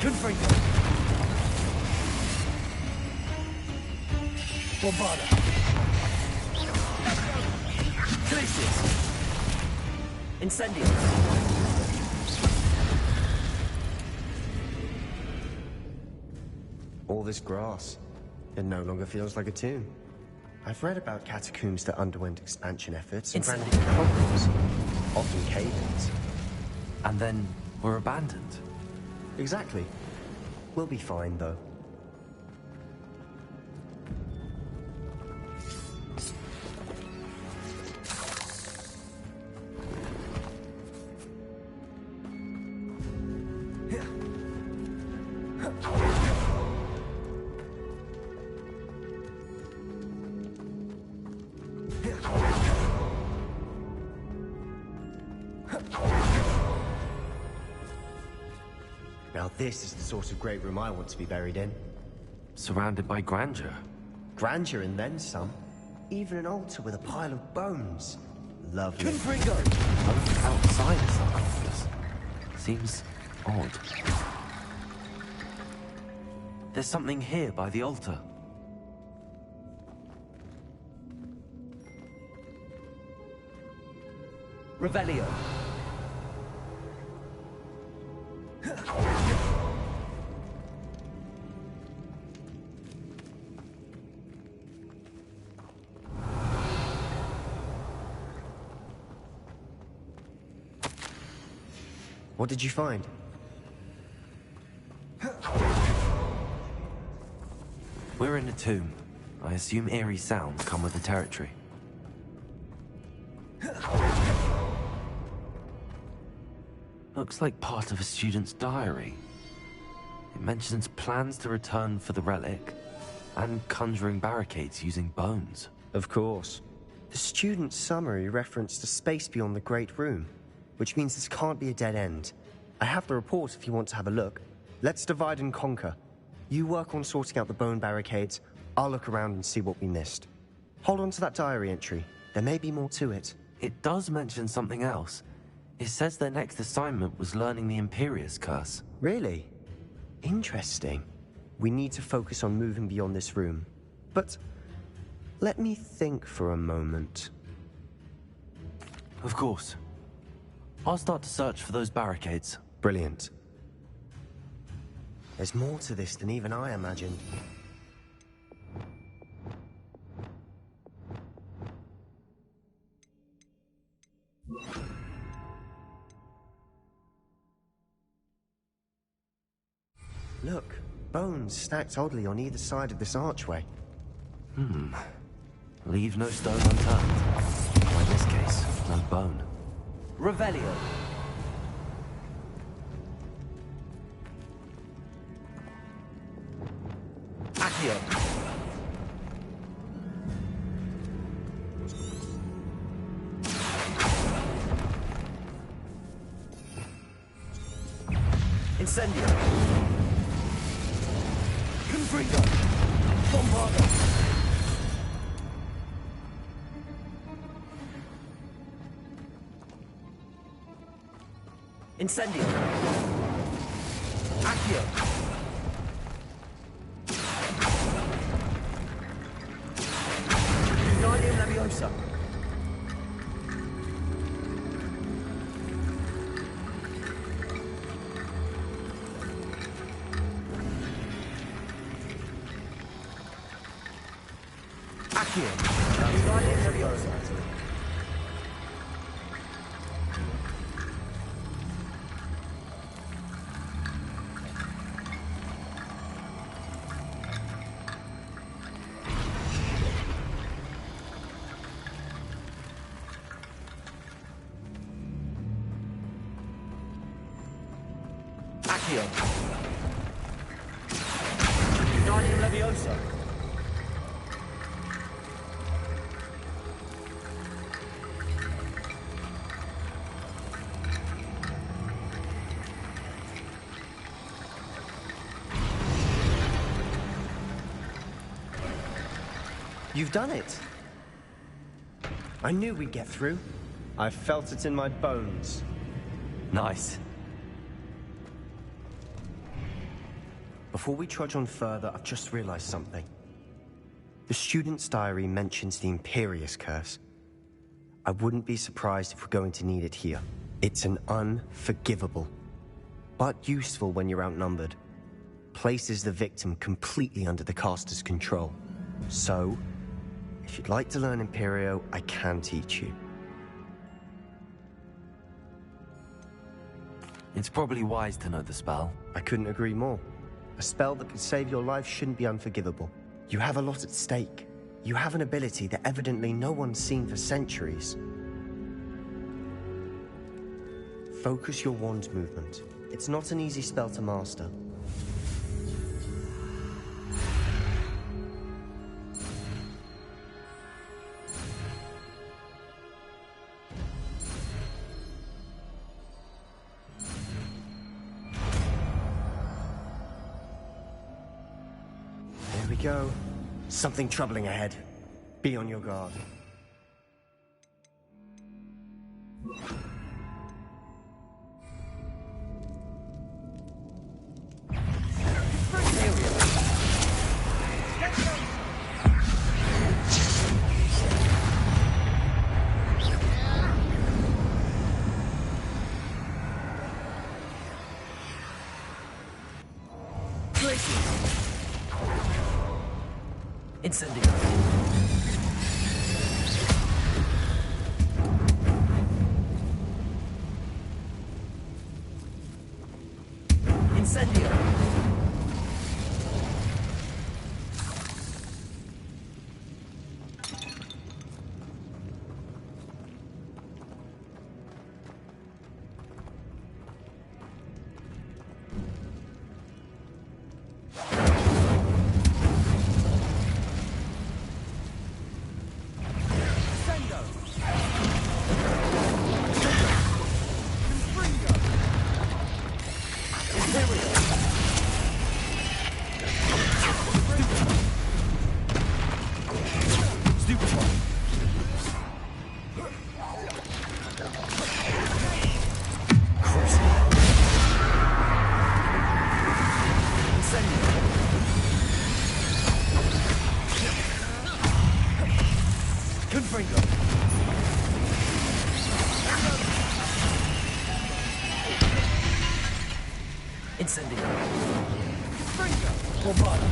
Confringo. Bombarda. Glacius. Incendio. All this grass. It no longer feels like a tomb. I've read about catacombs that underwent expansion efforts and ran into problems. Often cave-ins. And then were abandoned. Exactly. We'll be fine, though. Now this is the sort of great room I want to be buried in. Surrounded by grandeur. Grandeur and then some. Even an altar with a pile of bones. Lovely. Confringo. Outside the sarcophagus. Seems odd. There's something here by the altar. Revelio. What did you find? We're in a tomb. I assume eerie sounds come with the territory. Looks like part of a student's diary. It mentions plans to return for the relic, and conjuring barricades using bones. Of course. The student's summary referenced a space beyond the Great Room, which means this can't be a dead end. I have the report if you want to have a look. Let's divide and conquer. You work on sorting out the bone barricades, I'll look around and see what we missed. Hold on to that diary entry. There may be more to it. It does mention something else. It says their next assignment was learning the Imperius Curse. Really? Interesting. We need to focus on moving beyond this room. But let me think for a moment. Of course. I'll start to search for those barricades. Brilliant. There's more to this than even I imagined. Look, bones stacked oddly on either side of this archway. Leave no stone unturned. Or in this case, no bone. Revelio. Accio. Incendio. Confringo. Bombardo. Incendio. Accio. Guardian Leviosa. Accio. Guardian Leviosa. Accio. Guardian Leviosa. You've done it. I knew we'd get through. I felt it in my bones. Nice. Before we trudge on further, I've just realized something. The student's diary mentions the Imperius Curse. I wouldn't be surprised if we're going to need it here. It's an unforgivable, but useful when you're outnumbered. Places the victim completely under the caster's control. So, if you'd like to learn Imperio, I can teach you. It's probably wise to know the spell. I couldn't agree more. A spell that could save your life shouldn't be unforgivable. You have a lot at stake. You have an ability that evidently no one's seen for centuries. Focus your wand movement. It's not an easy spell to master. There we go. Something troubling ahead. Be on your guard. Incendio. Incendio. Confringo. Incendio. Confringo. Bombarda.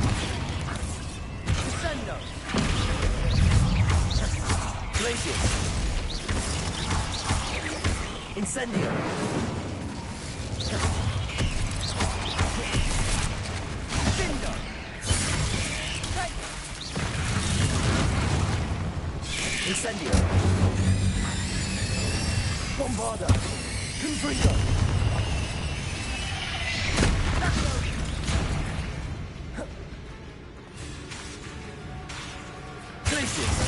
Incendio. Glacius. Incendio. Cindo. Incendio. Bombarda. Confringo. Glacius.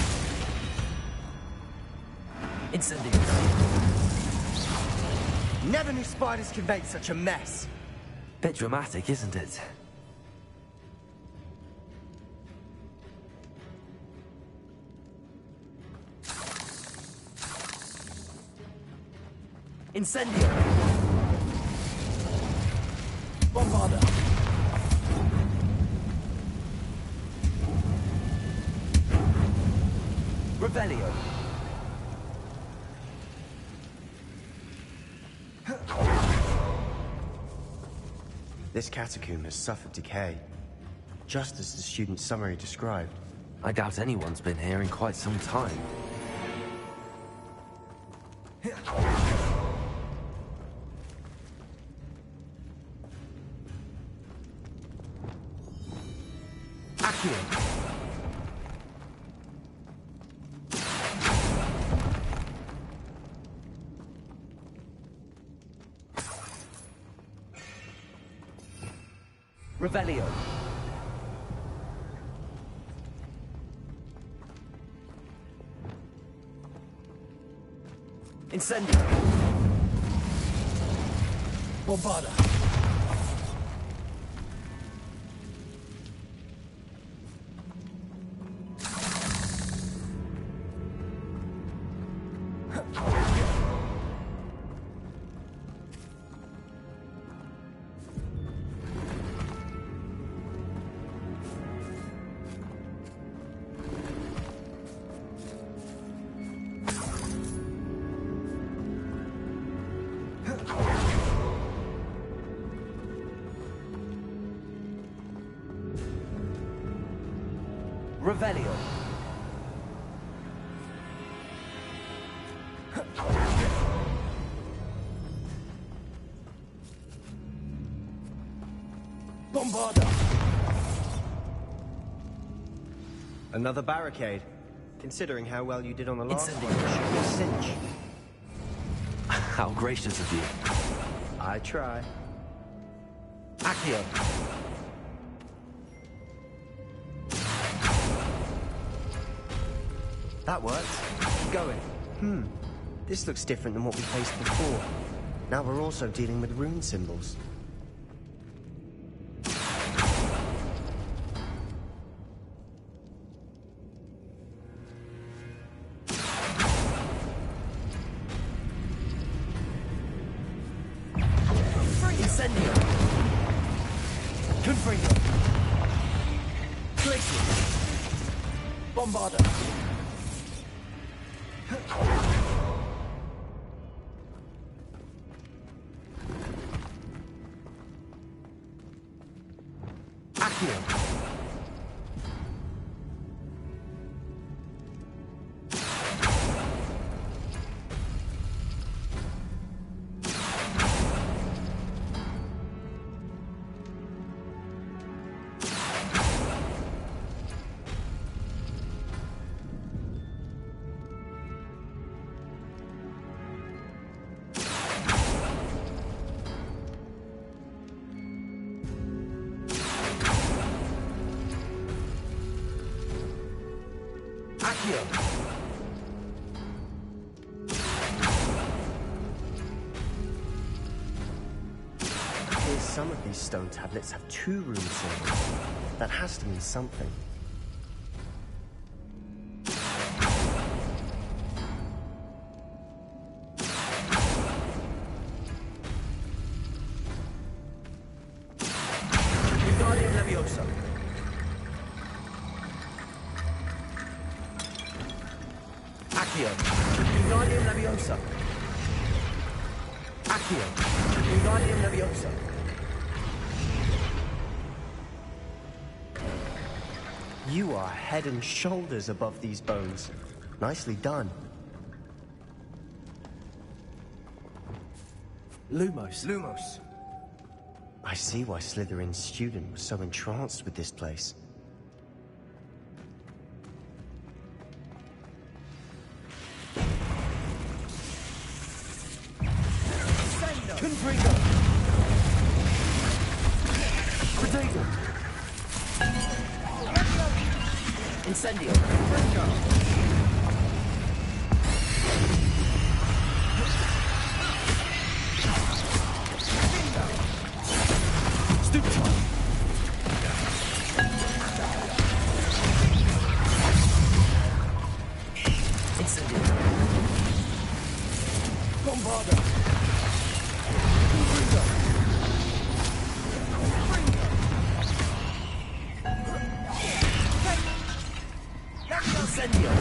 Incendio. Never knew spiders could make such a mess. Bit dramatic, isn't it? Incendio. Bombarda. Revelio. This catacomb has suffered decay, just as the student's summary described. I doubt anyone's been here in quite some time. Accio. Revelio. Incendio. Bombarda. Revelio. Bombarda. Another barricade. Considering how well you did on the last one, Incendio. it should be a cinch. How gracious of you. I try. Accio. That worked. Keep going. This looks different than what we faced before. Now we're also dealing with rune symbols. Incendio. Confringo. Glacius. Bombarda. Accio. Accio. Here's some of these stone tablets have 2 rune symbols. That has to mean something. Wingardium Leviosa. Accio. Wingardium Leviosa. Accio. Wingardium Leviosa. You are head and shoulders above these bones. Nicely done. Lumos. Lumos. I see why Slytherin's student was so entranced with this place. Confringo. Protego. Incendio. Stupefy. Incendio. Bombarda. Confringo. Incendio.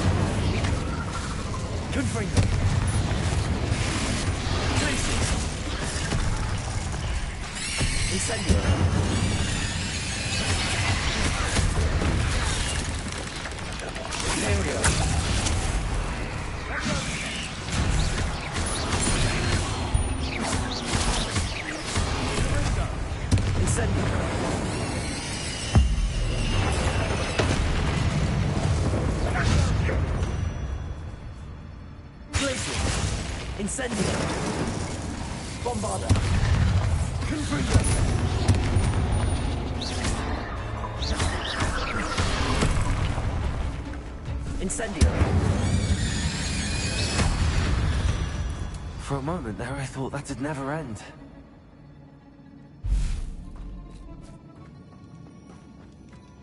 Confringo. Traces. Incendio. Aereo. Incendio. Glacier. Incendio. Bombarda. Confringo. Incendio. For a moment there, I thought that'd never end.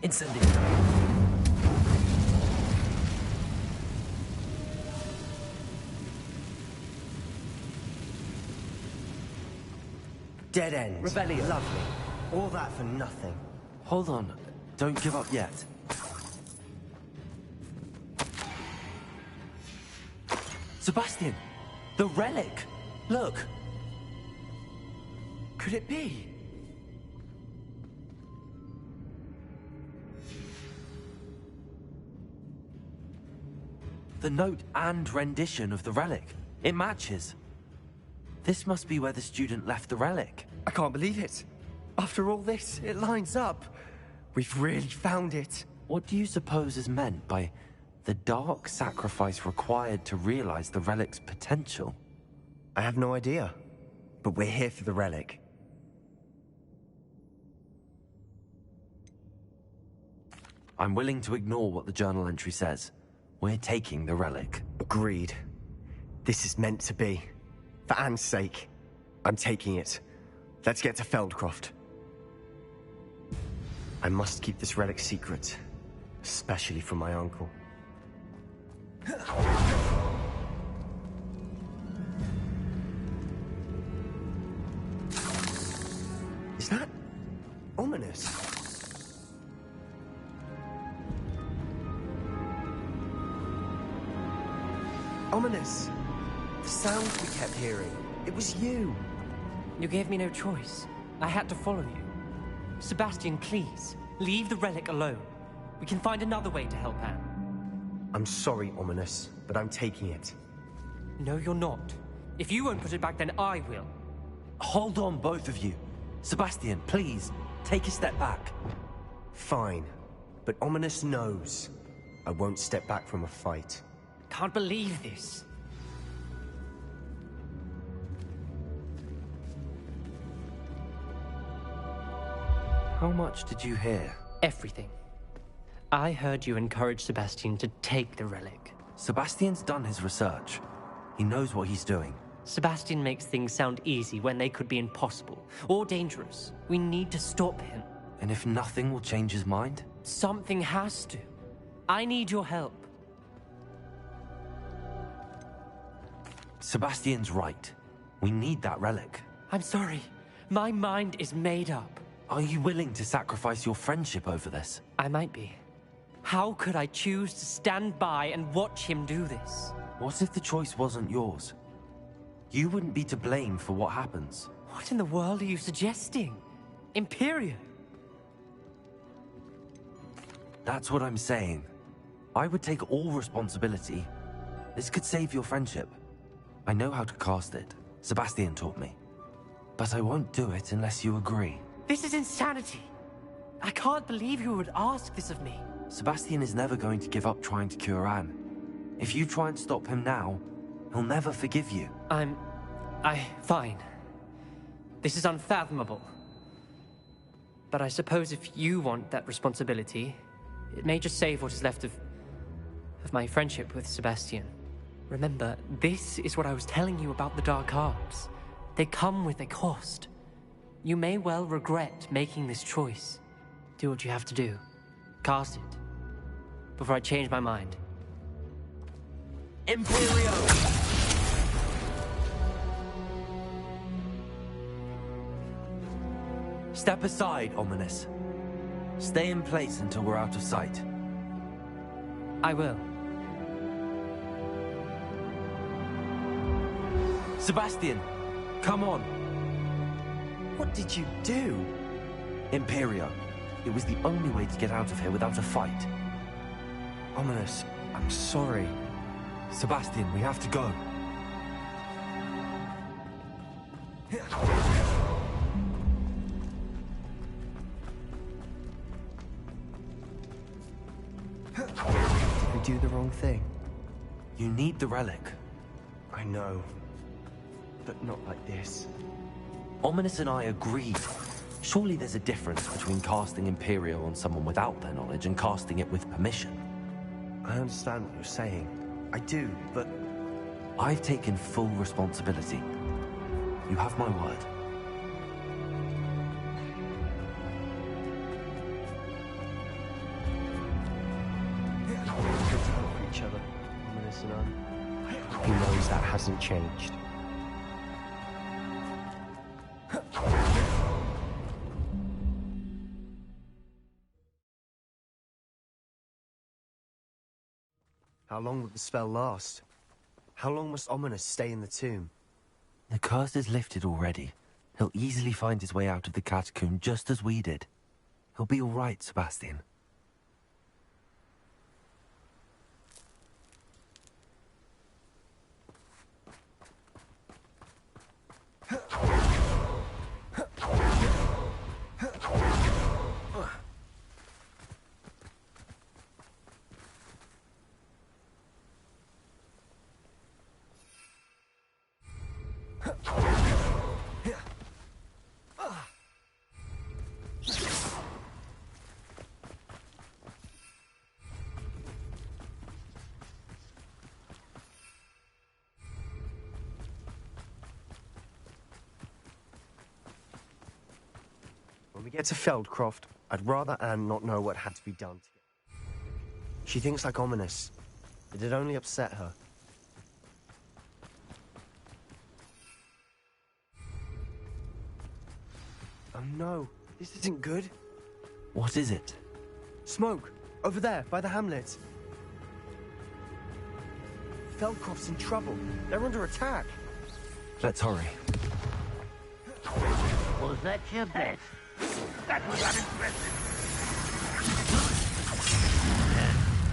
Incendio. Dead end. Rebellion. Lovely. All that for nothing. Hold on. Don't give up yet. Sebastian! The relic! Look! Could it be? The note and rendition of the relic. It matches. This must be where the student left the relic. I can't believe it. After all this, it lines up. We've really found it. What do you suppose is meant by the dark sacrifice required to realize the relic's potential? I have no idea, but we're here for the relic. I'm willing to ignore what the journal entry says. We're taking the relic. Agreed. This is meant to be. For Anne's sake, I'm taking it. Let's get to Feldcroft. I must keep this relic secret, especially from my uncle. Is that ominous? Ominous. The sounds we kept hearing. It was you. You gave me no choice. I had to follow you. Sebastian, please, leave the relic alone. We can find another way to help Anne. I'm sorry, Ominous, but I'm taking it. No, you're not. If you won't put it back, then I will. Hold on, both of you. Sebastian, please, take a step back. Fine, but Ominous knows I won't step back from a fight. Can't believe this. How much did you hear? Everything. I heard you encourage Sebastian to take the relic. Sebastian's done his research. He knows what he's doing. Sebastian makes things sound easy when they could be impossible or dangerous. We need to stop him. And if nothing will change his mind? Something has to. I need your help. Sebastian's right. We need that relic. I'm sorry. My mind is made up. Are you willing to sacrifice your friendship over this? I might be. How could I choose to stand by and watch him do this? What if the choice wasn't yours? You wouldn't be to blame for what happens. What in the world are you suggesting? Imperia? That's what I'm saying. I would take all responsibility. This could save your friendship. I know how to cast it. Sebastian taught me. But I won't do it unless you agree. This is insanity. I can't believe you would ask this of me. Sebastian is never going to give up trying to cure Anne. If you try and stop him now, he'll never forgive you. Fine. This is unfathomable. But I suppose if you want that responsibility, it may just save what is left of my friendship with Sebastian. Remember, this is what I was telling you about the dark arts. They come with a cost. You may well regret making this choice. Do what you have to do. Cast it. Before I change my mind. Imperio! Step aside, Ominous. Stay in place until we're out of sight. I will. Sebastian, come on. What did you do? Imperio. It was the only way to get out of here without a fight. Ominous, I'm sorry. Sebastian, we have to go. Did we do the wrong thing? You need the relic. I know. But not like this. Ominous and I agreed. Surely there's a difference between casting Imperio on someone without their knowledge and casting it with permission. I understand what you're saying. I do, but... I've taken full responsibility. You have my word. Good to help each other, Ominous and I. He knows that hasn't changed. How long will the spell last? How long must Ominous stay in the tomb? The curse is lifted already. He'll easily find his way out of the catacomb just as we did. He'll be all right, Sebastian. When we get to Feldcroft, I'd rather Anne not know what had to be done to get. She thinks like Ominous. It'd only upset her. Oh no, this isn't good. What is it? Smoke! Over there, by the hamlet. Feldcroft's in trouble. They're under attack. Let's hurry. Was that your bet? That was unimpressive.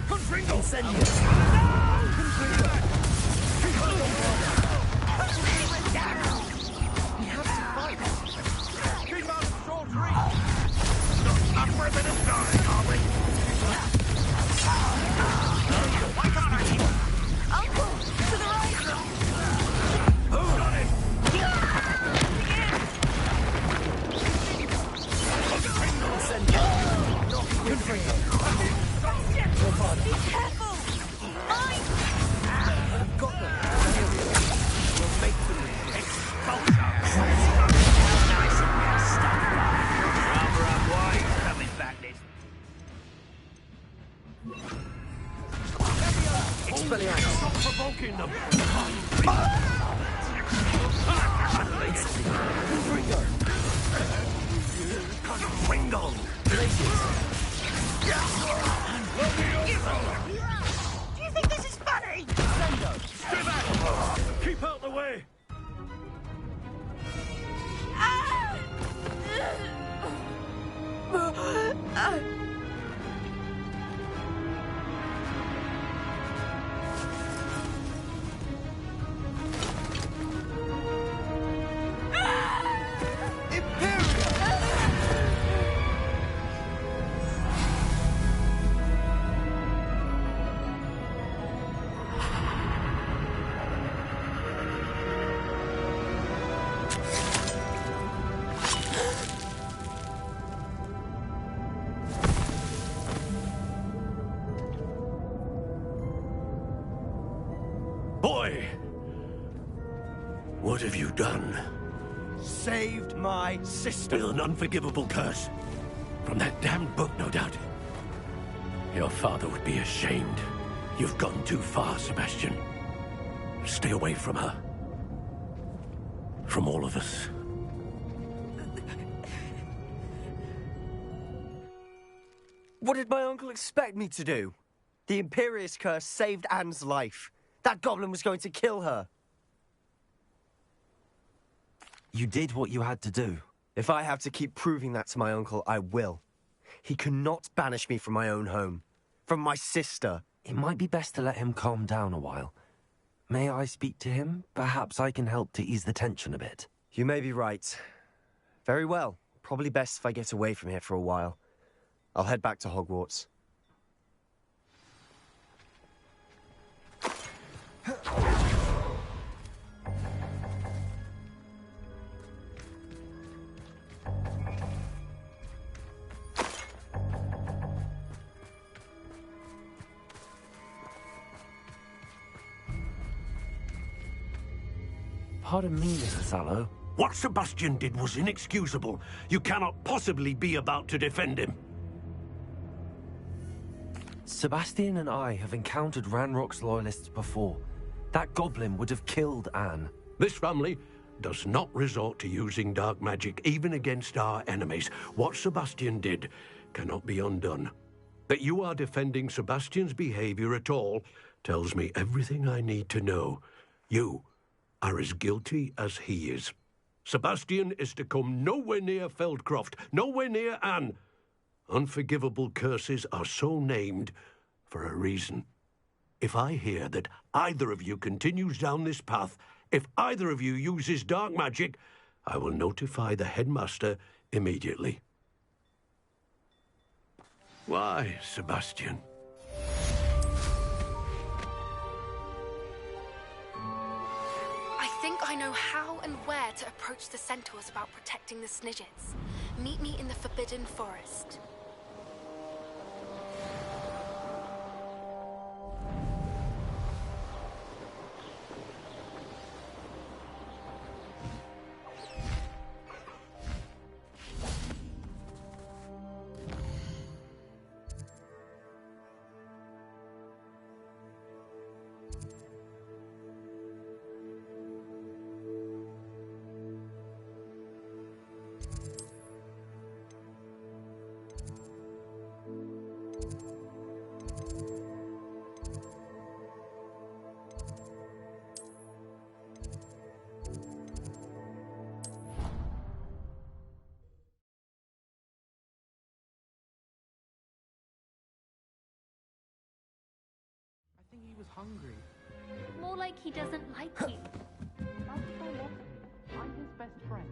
Confringo! Incendio! We have to fight. Keep out of short reach. Not for a bit of time, are we? Why can't I keep... Uncle, to the right! Who got it? Be careful! Mine! I've got them. We'll make them expulse us. Nice and well stuck. Rather unwise coming back this. Expelliarmus! Stop provoking them. Confringo! Do you think this is funny? Boy! What have you done? Saved my sister. With an unforgivable curse. From that damned book, no doubt. Your father would be ashamed. You've gone too far, Sebastian. Stay away from her. From all of us. What did my uncle expect me to do? The Imperious curse saved Anne's life. That goblin was going to kill her. You did what you had to do. If I have to keep proving that to my uncle, I will. He cannot banish me from my own home. From my sister. It might be best to let him calm down a while. May I speak to him? Perhaps I can help to ease the tension a bit. You may be right. Very well. Probably best if I get away from here for a while. I'll head back to Hogwarts. Pardon me, Mr. Sallow. What Sebastian did was inexcusable. You cannot possibly be about to defend him. Sebastian and I have encountered Ranrock's loyalists before. That goblin would have killed Anne. This family does not resort to using dark magic, even against our enemies. What Sebastian did cannot be undone. That you are defending Sebastian's behavior at all tells me everything I need to know. You are as guilty as he is. Sebastian is to come nowhere near Feldcroft, nowhere near Anne. Unforgivable curses are so named for a reason. If I hear that either of you continues down this path, if either of you uses dark magic, I will notify the headmaster immediately. Why, Sebastian? I think I know how and where to approach the centaurs about protecting the Snidgets. Meet me in the Forbidden Forest. I think he was hungry. More like he doesn't like you. How did I love him? I'm his best friend.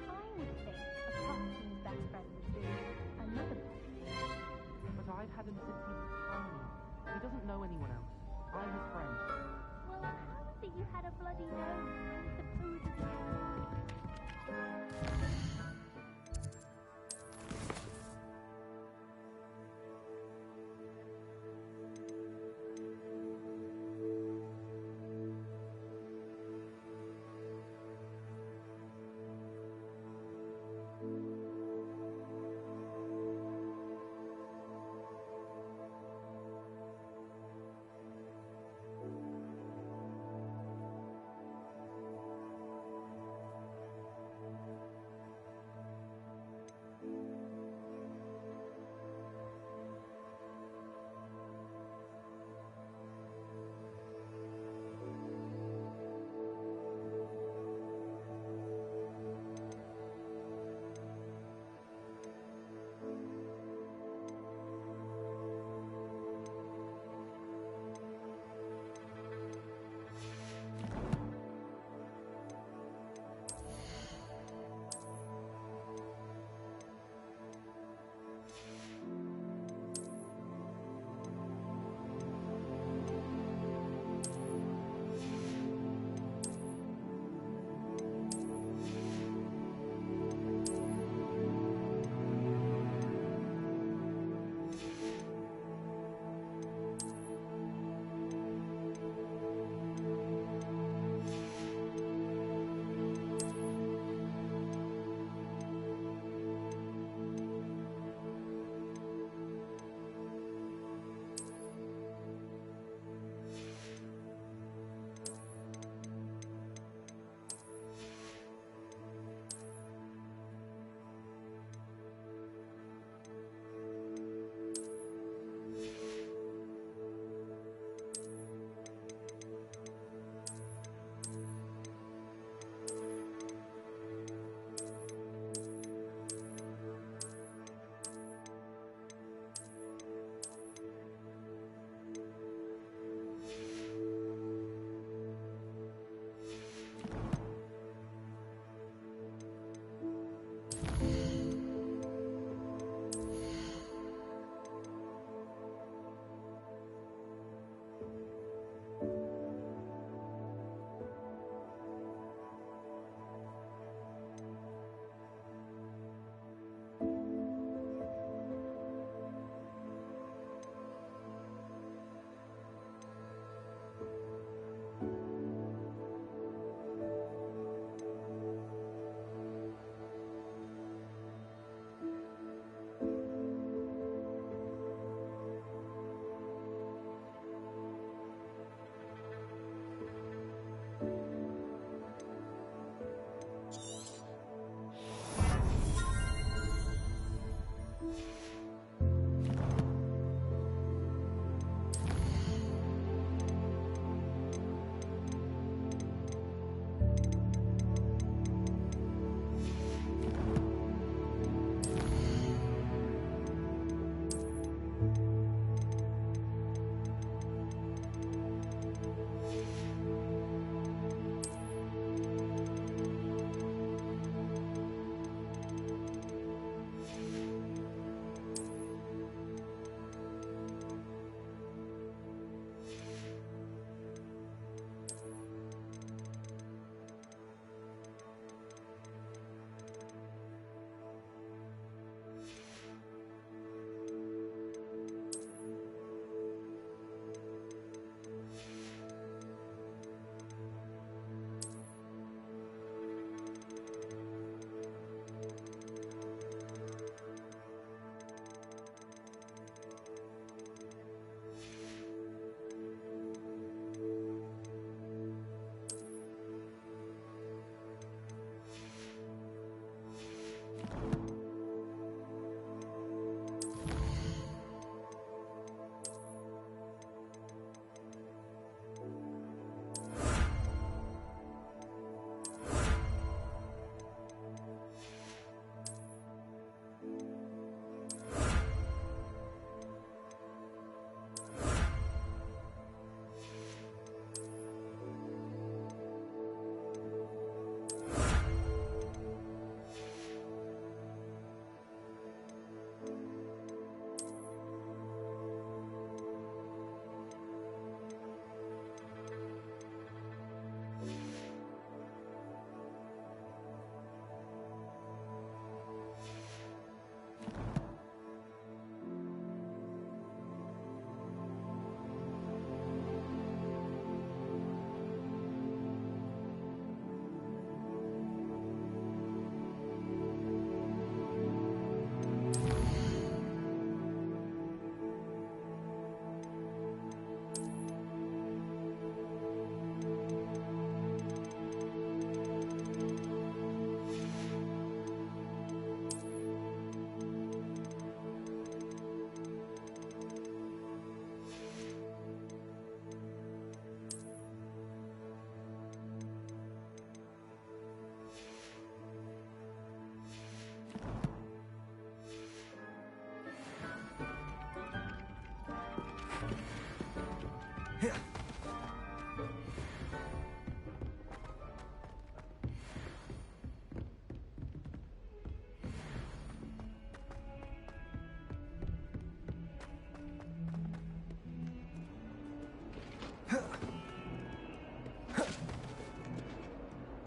I would think a pumpkin's best friend would be another pumpkin. But I've had him since he was tiny. He doesn't know anyone else. I'm his friend. Well, how is it you had a bloody nose and supposedly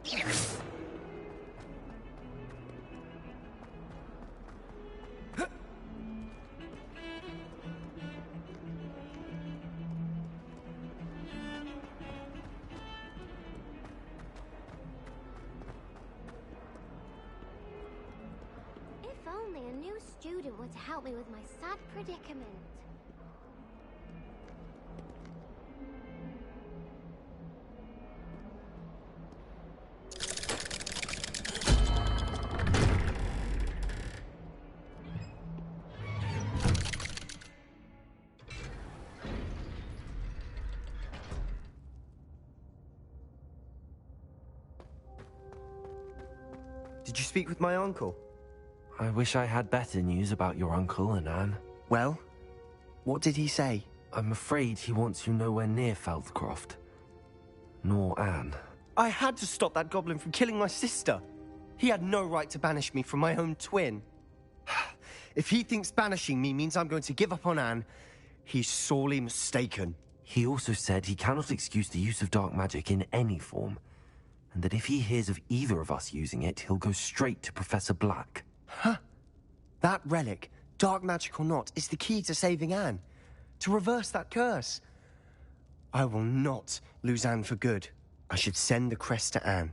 If only a new student were to help me with my sad predicament. Did you speak with my uncle? I wish I had better news about your uncle and Anne. Well, what did he say? I'm afraid he wants you nowhere near Feldcroft. Nor Anne. I had to stop that goblin from killing my sister. He had no right to banish me from my own twin. If he thinks banishing me means I'm going to give up on Anne, he's sorely mistaken. He also said he cannot excuse the use of dark magic in any form, and that if he hears of either of us using it, he'll go straight to Professor Black. Huh? That relic, dark magic or not, is the key to saving Anne. To reverse that curse. I will not lose Anne for good. I should send the crest to Anne.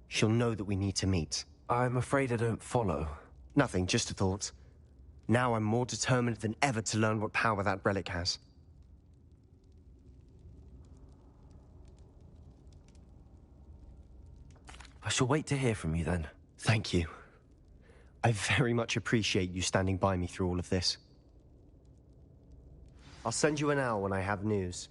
She'll know that we need to meet. I'm afraid I don't follow. Nothing, just a thought. Now I'm more determined than ever to learn what power that relic has. I shall wait to hear from you then. Thank you. I very much appreciate you standing by me through all of this. I'll send you an owl when I have news.